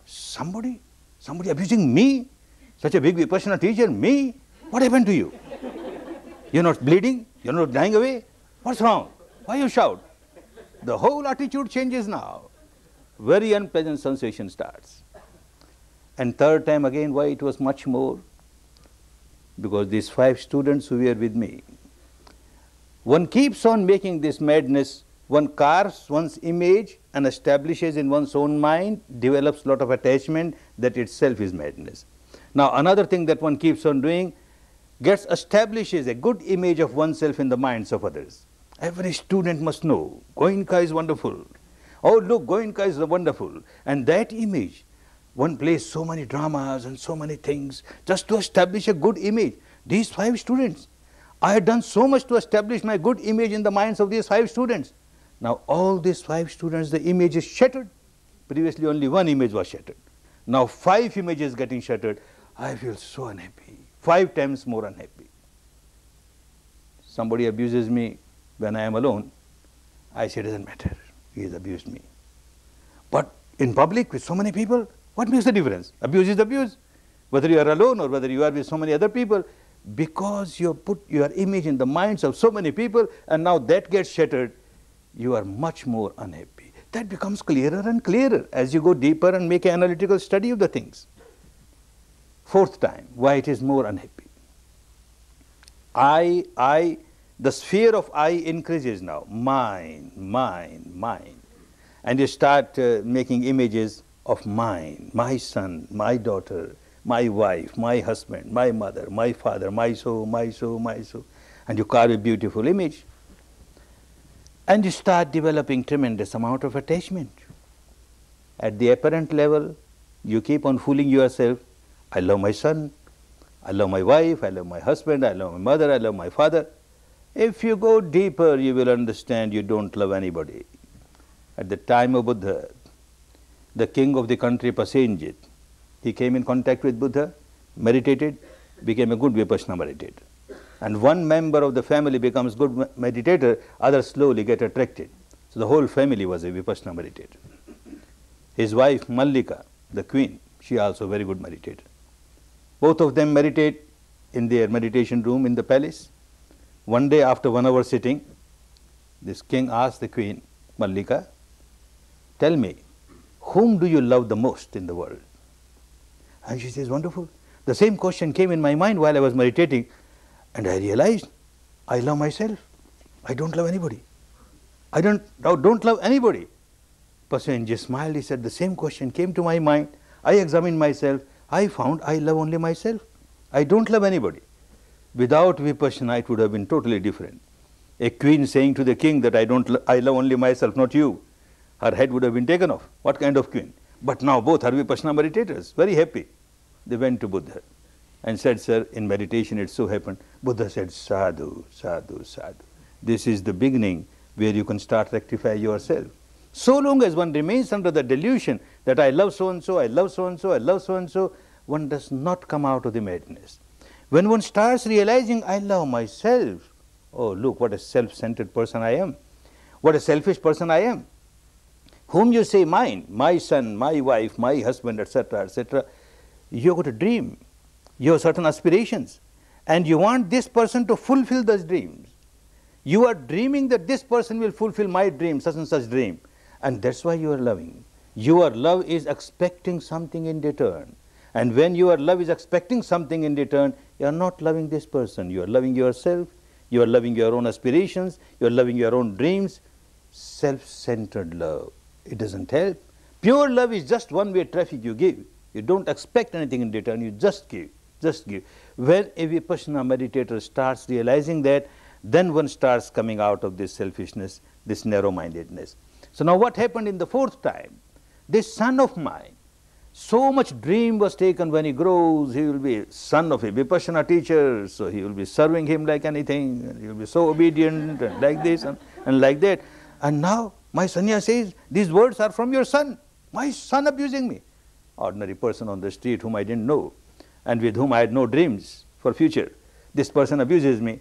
Somebody abusing me? Such a big Vipassana teacher, me? What happened to you? You're not bleeding? You're not dying away? What's wrong? Why you shout? The whole attitude changes now. Very unpleasant sensation starts. And third time again, why it was much more? Because these 5 students who were with me, one keeps on making this madness. One carves one's image and establishes in one's own mind, develops a lot of attachment, that itself is madness. Now another thing that one keeps on doing, establishes a good image of oneself in the minds of others. Every student must know, Goenka is wonderful. Oh look, Goenka is wonderful. And that image, one plays so many dramas and so many things just to establish a good image. These 5 students, I had done so much to establish my good image in the minds of these 5 students. Now all these 5 students, the image is shattered. Previously only 1 image was shattered. Now 5 images getting shattered. I feel so unhappy, 5 times more unhappy. Somebody abuses me when I am alone. I say it doesn't matter, he has abused me. But in public with so many people, what makes the difference? Abuse is abuse. Whether you are alone or whether you are with so many other people, because you have put your image in the minds of so many people and now that gets shattered, you are much more unhappy. That becomes clearer and clearer as you go deeper and make an analytical study of the things. 4th time, why it is more unhappy. The sphere of I increases now. Mine, mine, mine. And you start making images of mine, my son, my daughter, my wife, my husband, my mother, my father, my so, my so, my so. And you carve a beautiful image. And you start developing tremendous amount of attachment. At the apparent level, you keep on fooling yourself. I love my son, I love my wife, I love my husband, I love my mother, I love my father. If you go deeper, you will understand you don't love anybody. At the time of Buddha, the king of the country Pasenjit, he came in contact with Buddha, meditated, became a good Vipassana meditator. And one member of the family becomes good meditator, others slowly get attracted. So the whole family was a Vipassana meditator. His wife Mallika, the queen, she also very good meditator. Both of them meditate in their meditation room in the palace. One day after 1 hour sitting, this king asked the queen, Mallika, tell me, whom do you love the most in the world? And she says, wonderful. The same question came in my mind while I was meditating, and I realized I love myself. I don't love anybody. I don't love anybody. Pasenjit smiled. He said, the same question came to my mind. I examined myself. I found I love only myself. I don't love anybody. Without Vipassana, it would have been totally different. A queen saying to the king that I love only myself, not you. Her head would have been taken off. What kind of queen? But now both are Vipassana meditators, very happy. They went to Buddha and said, sir, in meditation it so happened. Buddha said, sadhu, sadhu, sadhu. This is the beginning where you can start rectify yourself. So long as one remains under the delusion that I love so-and-so, I love so-and-so, I love so-and-so, one does not come out of the madness. When one starts realizing I love myself, oh look what a self-centered person I am, what a selfish person I am. Whom you say mine, my son, my wife, my husband, etc., etc., you've got a dream, you have certain aspirations, and you want this person to fulfill those dreams. You are dreaming that this person will fulfill my dream, such and such dream, and that's why you are loving. Your love is expecting something in return. And when your love is expecting something in return, you are not loving this person. You are loving yourself, you are loving your own aspirations, you are loving your own dreams. Self-centered love. It doesn't help. Pure love is just one-way traffic you give. You don't expect anything in return, you just give, just give. When a Vipassana meditator starts realizing that, then one starts coming out of this selfishness, this narrow-mindedness. So now what happened in the 4th time? This son of mine, so much dream was taken when he grows, he will be son of a Vipassana teacher, so he will be serving him like anything, and he will be so obedient and like this and like that. And now my sanya says, these words are from your son, my son abusing me. Ordinary person on the street whom I didn't know and with whom I had no dreams for future. This person abuses me.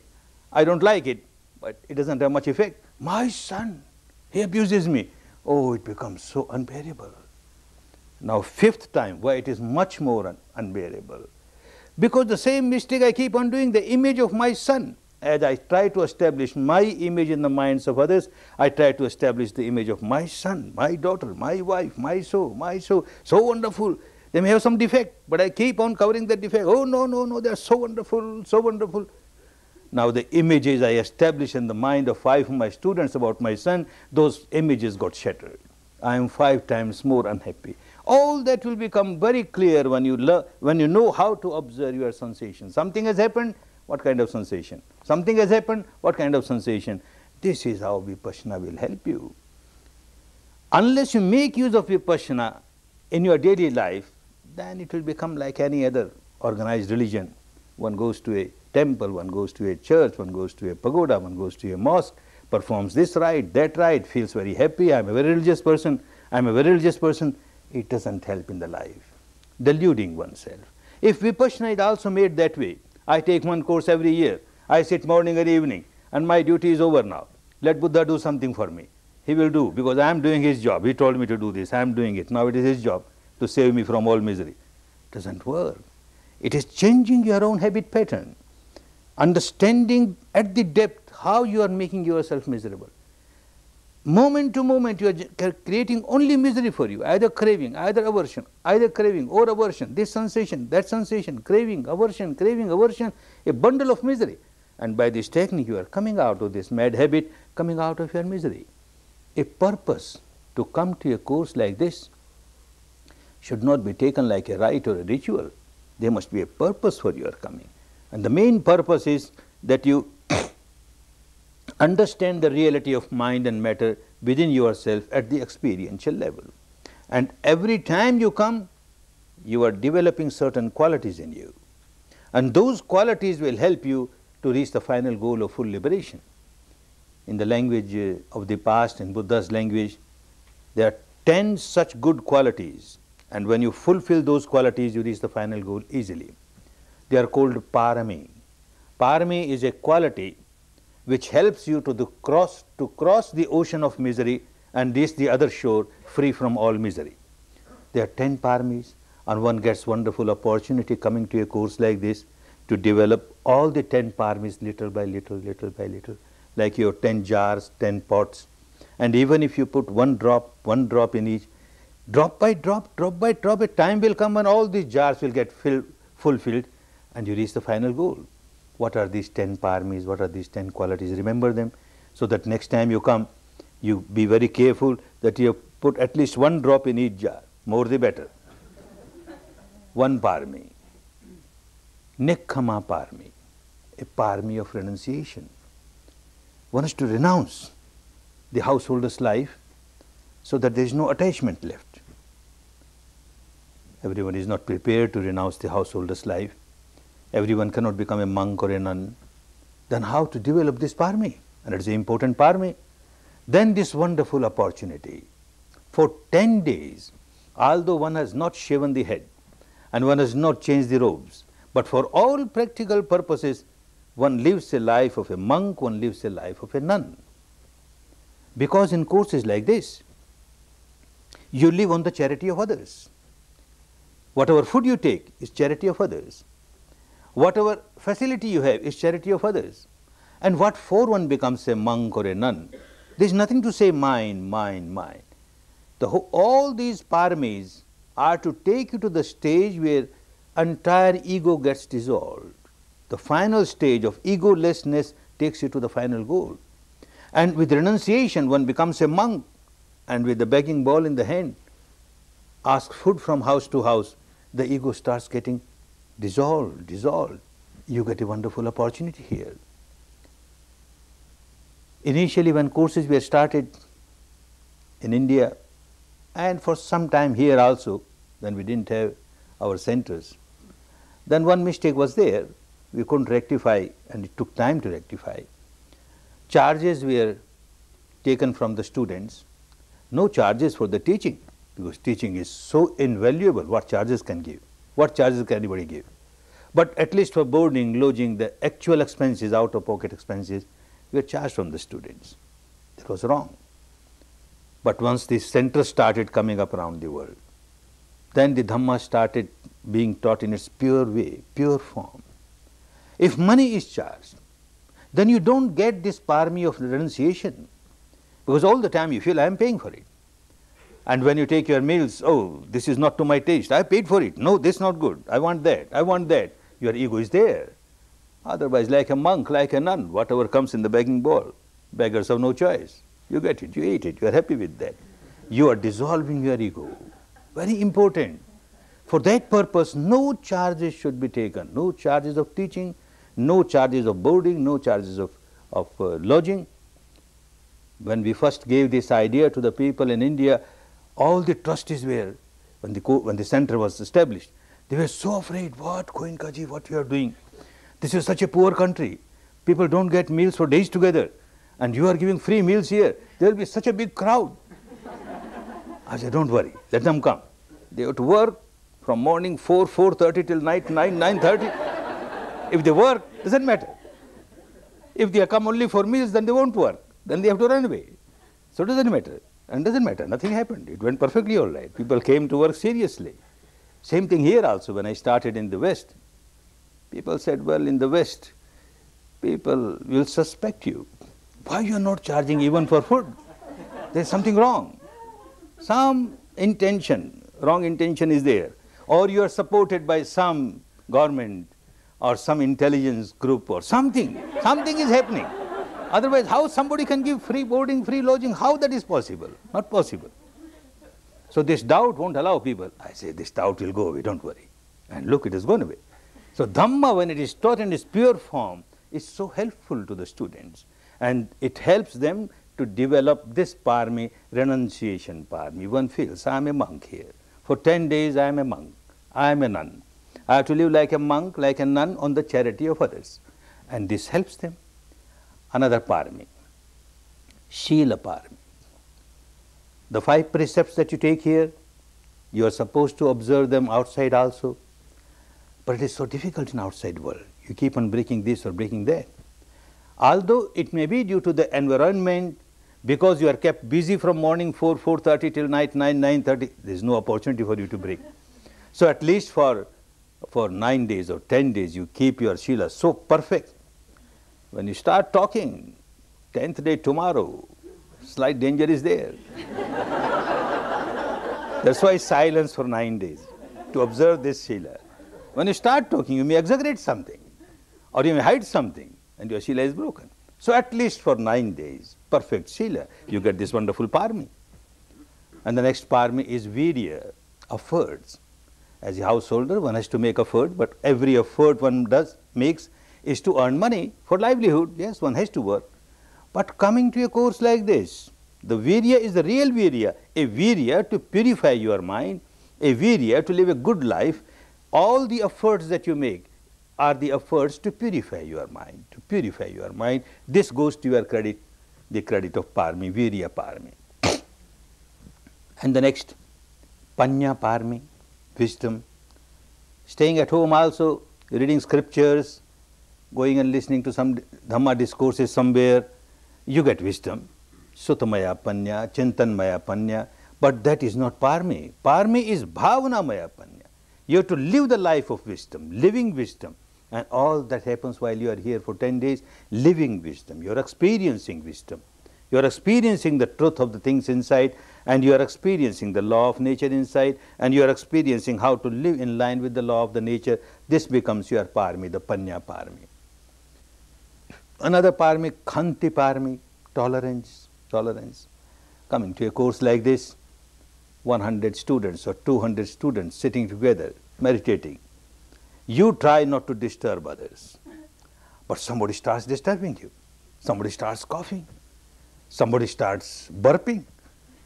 I don't like it, but it doesn't have much effect. My son, he abuses me. Oh, it becomes so unbearable. Now 5th time, why it is much more unbearable? Because the same mistake I keep on doing, the image of my son. As I try to establish my image in the minds of others, I try to establish the image of my son, my daughter, my wife, my so, so wonderful. They may have some defect, but I keep on covering that defect. Oh, no, no, no, they are so wonderful, so wonderful. Now the images I established in the mind of 5 of my students about my son, those images got shattered. I am 5 times more unhappy. All that will become very clear when you know how to observe your sensation. Something has happened, what kind of sensation? Something has happened, what kind of sensation? This is how Vipassana will help you. Unless you make use of Vipassana in your daily life, then it will become like any other organized religion. One goes to a temple, one goes to a church, one goes to a pagoda, one goes to a mosque, performs this rite, that rite, feels very happy, I am a very religious person, I am a very religious person. It doesn't help in the life, deluding oneself. If Vipassana is also made that way, I take one course every year, I sit morning and evening, and my duty is over now. Let Buddha do something for me. He will do, because I am doing his job. He told me to do this, I am doing it. Now it is his job to save me from all misery. It doesn't work. It is changing your own habit pattern, understanding at the depth how you are making yourself miserable. Moment to moment you are creating only misery for you, either craving, either aversion, either craving or aversion, this sensation, that sensation, craving, aversion, a bundle of misery. And by this technique you are coming out of this mad habit, coming out of your misery. A purpose to come to a course like this should not be taken like a rite or a ritual. There must be a purpose for your coming. And the main purpose is that you understand the reality of mind and matter within yourself at the experiential level. And every time you come, you are developing certain qualities in you. And those qualities will help you to reach the final goal of full liberation. In the language of the past, in Buddha's language, there are 10 such good qualities. And when you fulfill those qualities, you reach the final goal easily. They are called parami. Parami is a quality which helps you to cross the ocean of misery and reach the other shore free from all misery. There are 10 paramis, and one gets wonderful opportunity coming to a course like this to develop all the 10 paramis little by little, like your 10 jars, 10 pots. And even if you put one drop in each, drop by drop, a time will come when all these jars will get fulfilled and you reach the final goal. What are these 10 paramis? What are these 10 qualities? Remember them, so that next time you come, you be very careful that you put at least one drop in each jar. More the better. One parami. Nekkhamma parami. A parami of renunciation. One is to renounce the householder's life so that there is no attachment left. Everyone is not prepared to renounce the householder's life. Everyone cannot become a monk or a nun. Then how to develop this parami? And it is an important parami. Then this wonderful opportunity. For 10 days, although one has not shaven the head and one has not changed the robes, but for all practical purposes, one lives a life of a monk, one lives a life of a nun. Because in courses like this, you live on the charity of others. Whatever food you take is charity of others. Whatever facility you have is charity of others. And what for one becomes a monk or a nun? There is nothing to say mine. All these paramis are to take you to the stage where entire ego gets dissolved. The final stage of egolessness takes you to the final goal. And with renunciation, one becomes a monk, and with the begging bowl in the hand, asks food from house to house, the ego starts getting dissolved. You get a wonderful opportunity here. Initially, when courses were started in India, and for some time here also, when we didn't have our centers, then one mistake was there. We couldn't rectify, and it took time to rectify. Charges were taken from the students. No charges for the teaching, because teaching is so invaluable. What charges can give? What charges can anybody give? But at least for boarding, lodging, the actual expenses, out-of-pocket expenses, were charged from the students. That was wrong. But once the centers started coming up around the world, then the Dhamma started being taught in its pure way, pure form. If money is charged, then you don't get this parami of renunciation, because all the time you feel I am paying for it. And when you take your meals, oh, this is not to my taste, I paid for it, no, this is not good, I want that, your ego is there. Otherwise, like a monk, like a nun, whatever comes in the begging bowl, beggars have no choice. You get it, you eat it, you are happy with that. You are dissolving your ego. very important. For that purpose, no charges should be taken, no charges of teaching, no charges of boarding, no charges of lodging. When we first gave this idea to the people in India, all the trustees were, when the center was established, they were so afraid. What, Goenka ji, what you are doing? This is such a poor country. People don't get meals for days together, and you are giving free meals here. There will be such a big crowd. I said, don't worry, let them come. They have to work from morning 4:30 till night 9:30. If they work, doesn't matter. If they come only for meals, then they won't work. Then they have to run away. So it doesn't matter. And doesn't matter. Nothing happened. It went perfectly all right. People came to work seriously. Same thing here also. When I started in the West, people said, well, in the West, people will suspect you. Why you are not charging even for food? There is something wrong. Some intention, wrong intention is there. Or you are supported by some government or some intelligence group or something. Something is happening. Otherwise, how somebody can give free boarding, free lodging? How that is possible? Not possible. So this doubt won't allow people. I say, this doubt will go away, don't worry. And look, it has gone away. So Dhamma, when it is taught in its pure form, is so helpful to the students. And it helps them to develop this parami, renunciation parami. One feels, I am a monk here. For 10 days I am a monk. I am a nun. I have to live like a monk, like a nun, on the charity of others. And this helps them. Another parami, Shila parami. The 5 precepts that you take here, you are supposed to observe them outside also. But it is so difficult in outside world. You keep on breaking this or breaking that. Although it may be due to the environment, because you are kept busy from morning 4:30 till night 9:30, there is no opportunity for you to break. So at least for 9 days or 10 days, you keep your Shila so perfect. When you start talking, 10th day tomorrow, slight danger is there. That's why silence for 9 days, to observe this Shila. When you start talking, you may exaggerate something, or you may hide something, and your Shila is broken. So at least for 9 days, perfect Shila, you get this wonderful parami. And the next parami is Virya, efforts. As a householder, one has to make effort, but every effort one makes is to earn money for livelihood. Yes, one has to work. But coming to a course like this, the Virya is the real Virya, a Virya to purify your mind, a Virya to live a good life. All the efforts that you make are the efforts to purify your mind, to purify your mind. This goes to your credit, the credit of parami, Virya parami. And the next, Panya parami, wisdom. Staying at home also, reading scriptures, going and listening to some Dhamma discourses somewhere, you get wisdom. Sutamaya panya, Chintanmaya panya, but that is not parami. Parami is Bhavanamaya panya. You have to live the life of wisdom, living wisdom. And all that happens while you are here for 10 days, living wisdom. You are experiencing wisdom. You are experiencing the truth of the things inside, and you are experiencing the law of nature inside, and you are experiencing how to live in line with the law of the nature. This becomes your parami, the Panya parami. Another parami, Khanti parami, tolerance. Coming to a course like this, 100 students or 200 students sitting together, meditating. You try not to disturb others, but somebody starts disturbing you. Somebody starts coughing. Somebody starts burping.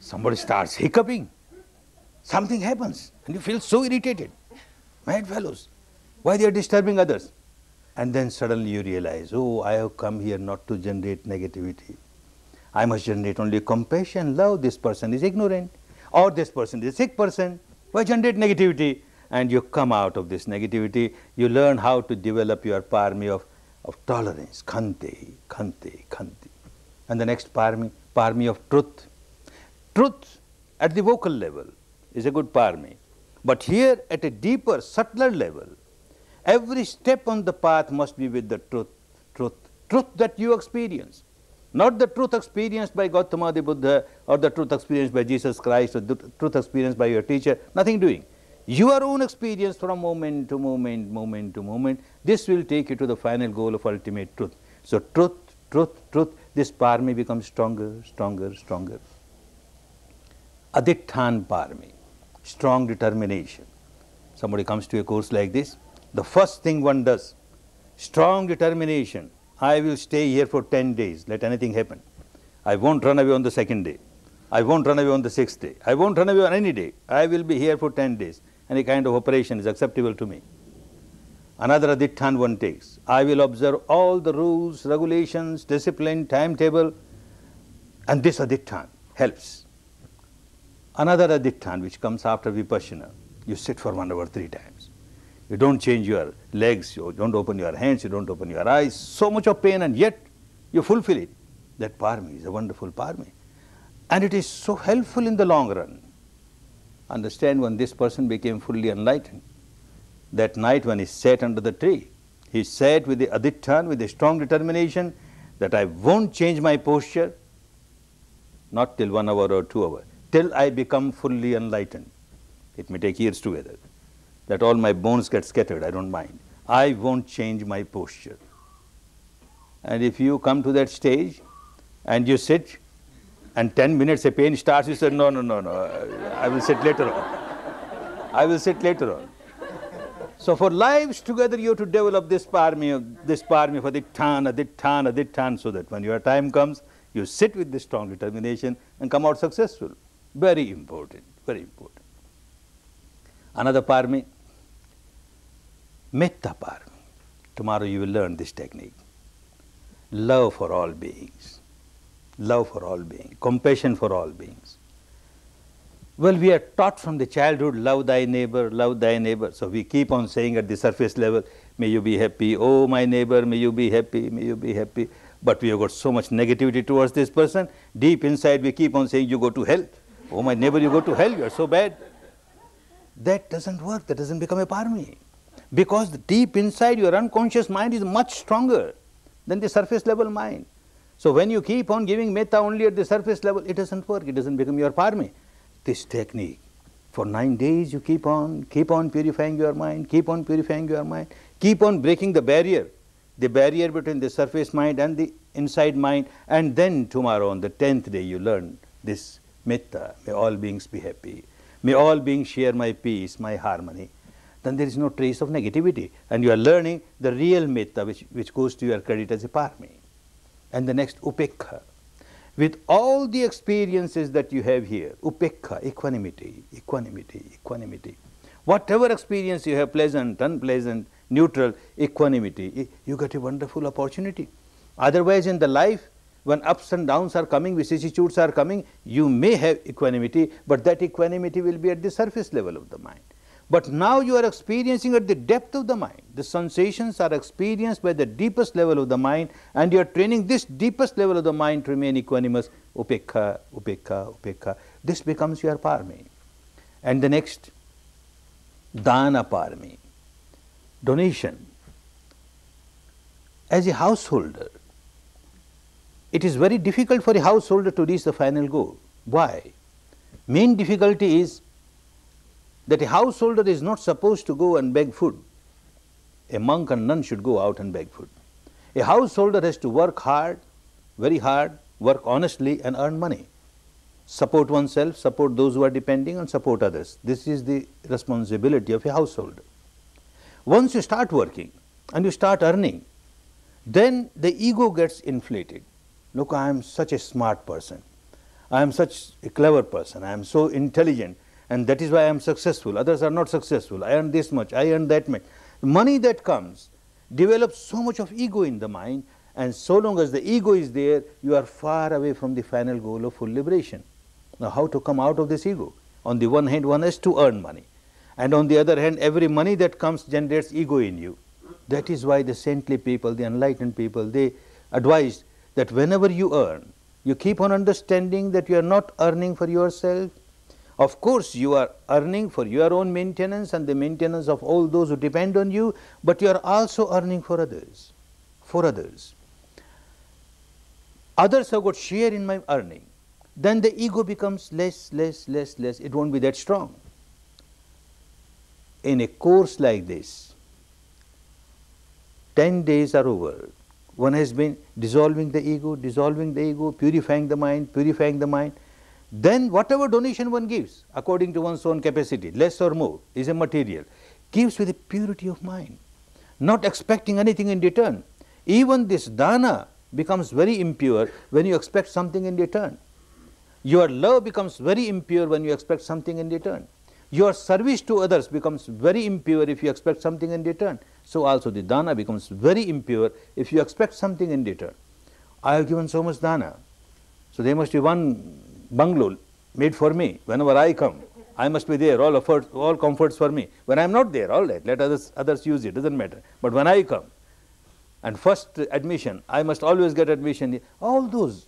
Somebody starts hiccuping. Something happens and you feel so irritated. Mad fellows, why they are disturbing others? And then suddenly you realize, oh, I have come here not to generate negativity. I must generate only compassion, love. This person is ignorant, or this person is a sick person. Why generate negativity? And you come out of this negativity, you learn how to develop your parami of tolerance, Khanti. And the next parami of truth. Truth at the vocal level is a good parami. But here at a deeper, subtler level, every step on the path must be with the truth that you experience. Not the truth experienced by Gautama the Buddha, or the truth experienced by Jesus Christ, or the truth experienced by your teacher, nothing doing. Your own experience from moment to moment, this will take you to the final goal of ultimate truth. So truth, this parami becomes stronger. Aditthana parami, strong determination. Somebody comes to a course like this, the first thing one does, strong determination. I will stay here for 10 days, let anything happen. I won't run away on the second day. I won't run away on the sixth day. I won't run away on any day. I will be here for 10 days. Any kind of operation is acceptable to me. Another adhittan one takes. I will observe all the rules, regulations, discipline, timetable, and this adhittan helps. Another adhittan which comes after vipassana, you sit for 1 hour 3 times. You don't change your legs, you don't open your hands, you don't open your eyes, so much of pain, and yet you fulfill it. That parami is a wonderful parami. And it is so helpful in the long run. Understand, when this person became fully enlightened, that night when he sat under the tree, he sat with the adhittan, with a strong determination that I won't change my posture, not till 1 hour or 2 hours, till I become fully enlightened. It may take years together, that all my bones get scattered, I don't mind. I won't change my posture. And if you come to that stage and you sit, and 10 minutes a pain starts, you say, no, I will sit later on. I will sit later on. So for lives together you have to develop this parami for adhittan, so that when your time comes, you sit with this strong determination and come out successful. Very important, very important. Another parami, metta parami. Tomorrow you will learn this technique. Love for all beings. Love for all beings, compassion for all beings. Well, we are taught from the childhood, love thy neighbor, love thy neighbor. So we keep on saying at the surface level, may you be happy, oh my neighbor, may you be happy, may you be happy. But we have got so much negativity towards this person. Deep inside we keep on saying, you go to hell. Oh my neighbor, you go to hell, you are so bad. That doesn't work, that doesn't become a parami. Because the deep inside your unconscious mind is much stronger than the surface level mind. So when you keep on giving metta only at the surface level, it doesn't work, it doesn't become your parami. This technique, for 9 days you keep on purifying your mind, keep on purifying your mind, keep on breaking the barrier between the surface mind and the inside mind, and then tomorrow on the 10th day you learn this metta, may all beings be happy, may all beings share my peace, my harmony. Then there is no trace of negativity, and you are learning the real metta which goes to your credit as a parami. And the next, upekha. With all the experiences that you have here, upekha, equanimity, equanimity, equanimity. Whatever experience you have, pleasant, unpleasant, neutral, equanimity, you get a wonderful opportunity. Otherwise in the life, when ups and downs are coming, vicissitudes are coming, you may have equanimity, but that equanimity will be at the surface level of the mind. But now you are experiencing at the depth of the mind. The sensations are experienced by the deepest level of the mind, and you are training this deepest level of the mind to remain equanimous, upekha, upekha, upekha. This becomes your parami. And the next, dana parami, donation. As a householder, it is very difficult for a householder to reach the final goal. Why? Main difficulty is that a householder is not supposed to go and beg food. A monk and nun should go out and beg food. A householder has to work hard, very hard, work honestly and earn money. Support oneself, support those who are depending, and support others. This is the responsibility of a householder. Once you start working and you start earning, then the ego gets inflated. Look, I am such a smart person. I am such a clever person. I am so intelligent. And that is why I am successful. Others are not successful. I earn this much, I earn that much. The money that comes develops so much of ego in the mind, and so long as the ego is there, you are far away from the final goal of full liberation. Now, how to come out of this ego? On the one hand, one has to earn money. And on the other hand, every money that comes generates ego in you. That is why the saintly people, the enlightened people, they advise that whenever you earn, you keep on understanding that you are not earning for yourself. Of course, you are earning for your own maintenance and the maintenance of all those who depend on you, but you are also earning for others, for others. Others have got share in my earning. Then the ego becomes less. It won't be that strong. In a course like this, 10 days are over. One has been dissolving the ego, purifying the mind, Then whatever donation one gives, according to one's own capacity, less or more, is a material, gives with a purity of mind, not expecting anything in return. Even this dana becomes very impure when you expect something in return. Your love becomes very impure when you expect something in return. Your service to others becomes very impure if you expect something in return. So also the dana becomes very impure if you expect something in return. I have given so much dana, so there must be one bungalow made for me. Whenever I come, I must be there, all comforts for me. When I am not there, all right, let others use it, doesn't matter. But when I come, and first admission, I must always get admission, all those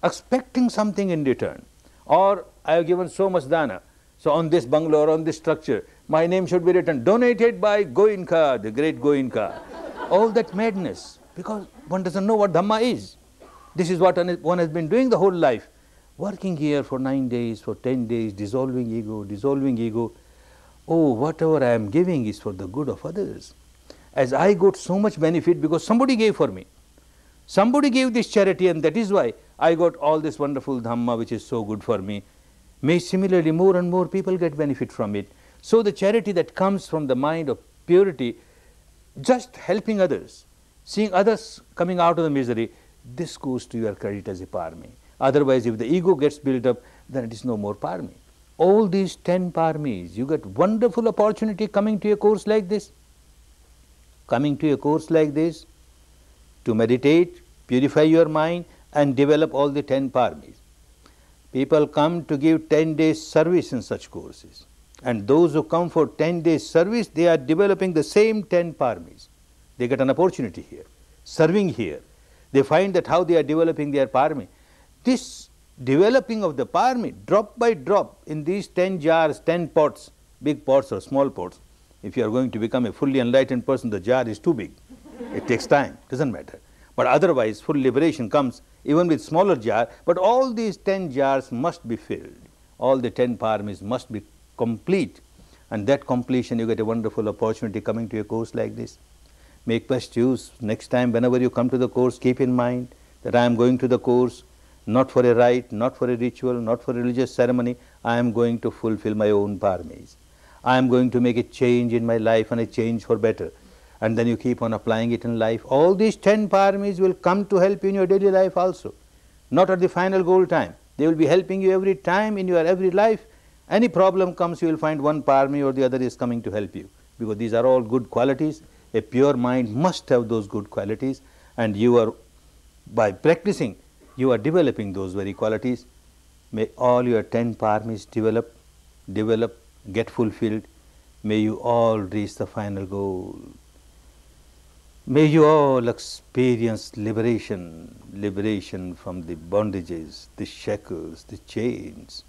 expecting something in return. Or I have given so much dana, so on this bungalow or on this structure, my name should be written, donated by Goenka, the great Goenka. All that madness, because one doesn't know what Dhamma is. This is what one has been doing the whole life, working here for 9 days, for 10 days, dissolving ego, dissolving ego. Oh, whatever I am giving is for the good of others. As I got so much benefit because somebody gave for me. Somebody gave this charity, and that is why I got all this wonderful Dhamma which is so good for me. May similarly more and more people get benefit from it. So the charity that comes from the mind of purity, just helping others, seeing others coming out of the misery, this goes to your credit as a parami. Otherwise, if the ego gets built up, then it is no more parami. All these 10 paramis, you get wonderful opportunity coming to a course like this. Coming to a course like this, to meditate, purify your mind and develop all the 10 paramis. People come to give 10 days service in such courses, and those who come for 10 days service, they are developing the same 10 paramis. They get an opportunity here, serving here. They find that how they are developing their parami. This developing of the parami, drop by drop, in these 10 jars, 10 pots, big pots or small pots. If you are going to become a fully enlightened person, the jar is too big. It takes time, doesn't matter. But otherwise, full liberation comes even with smaller jar, but all these 10 jars must be filled. All the 10 paramis must be complete, and that completion you get a wonderful opportunity coming to a course like this. Make best use. Next time whenever you come to the course, keep in mind that I am going to the course not for a rite, not for a ritual, not for a religious ceremony. I am going to fulfill my own paramis. I am going to make a change in my life, and a change for better. And then you keep on applying it in life. All these 10 paramis will come to help you in your daily life also. Not at the final goal time. They will be helping you every time in your every life. Any problem comes, you will find one parami or the other is coming to help you. Because these are all good qualities. A pure mind must have those good qualities. And you are, by practicing, you are developing those very qualities. May all your 10 paramis develop, get fulfilled. May you all reach the final goal. May you all experience liberation, liberation from the bondages, the shackles, the chains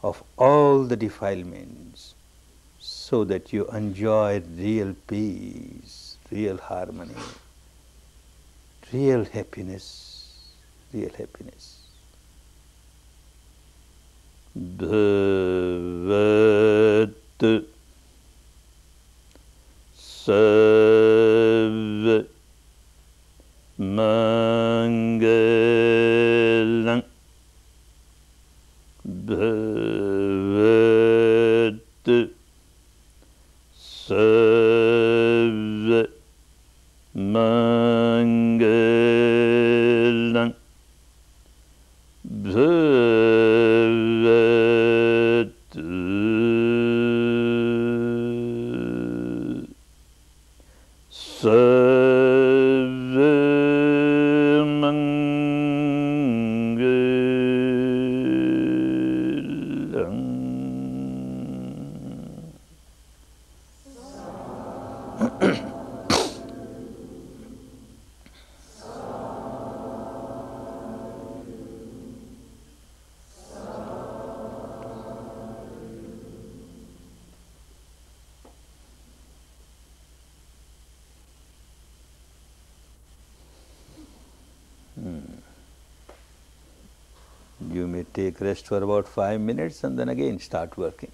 of all the defilements, so that you enjoy real peace, real harmony, real happiness, real happiness. Bhavat Sarva Mangalam Bhavat Sarva Mangalam Bhavat Sarva Mangalam. You may take rest for about 5 minutes and then again start working.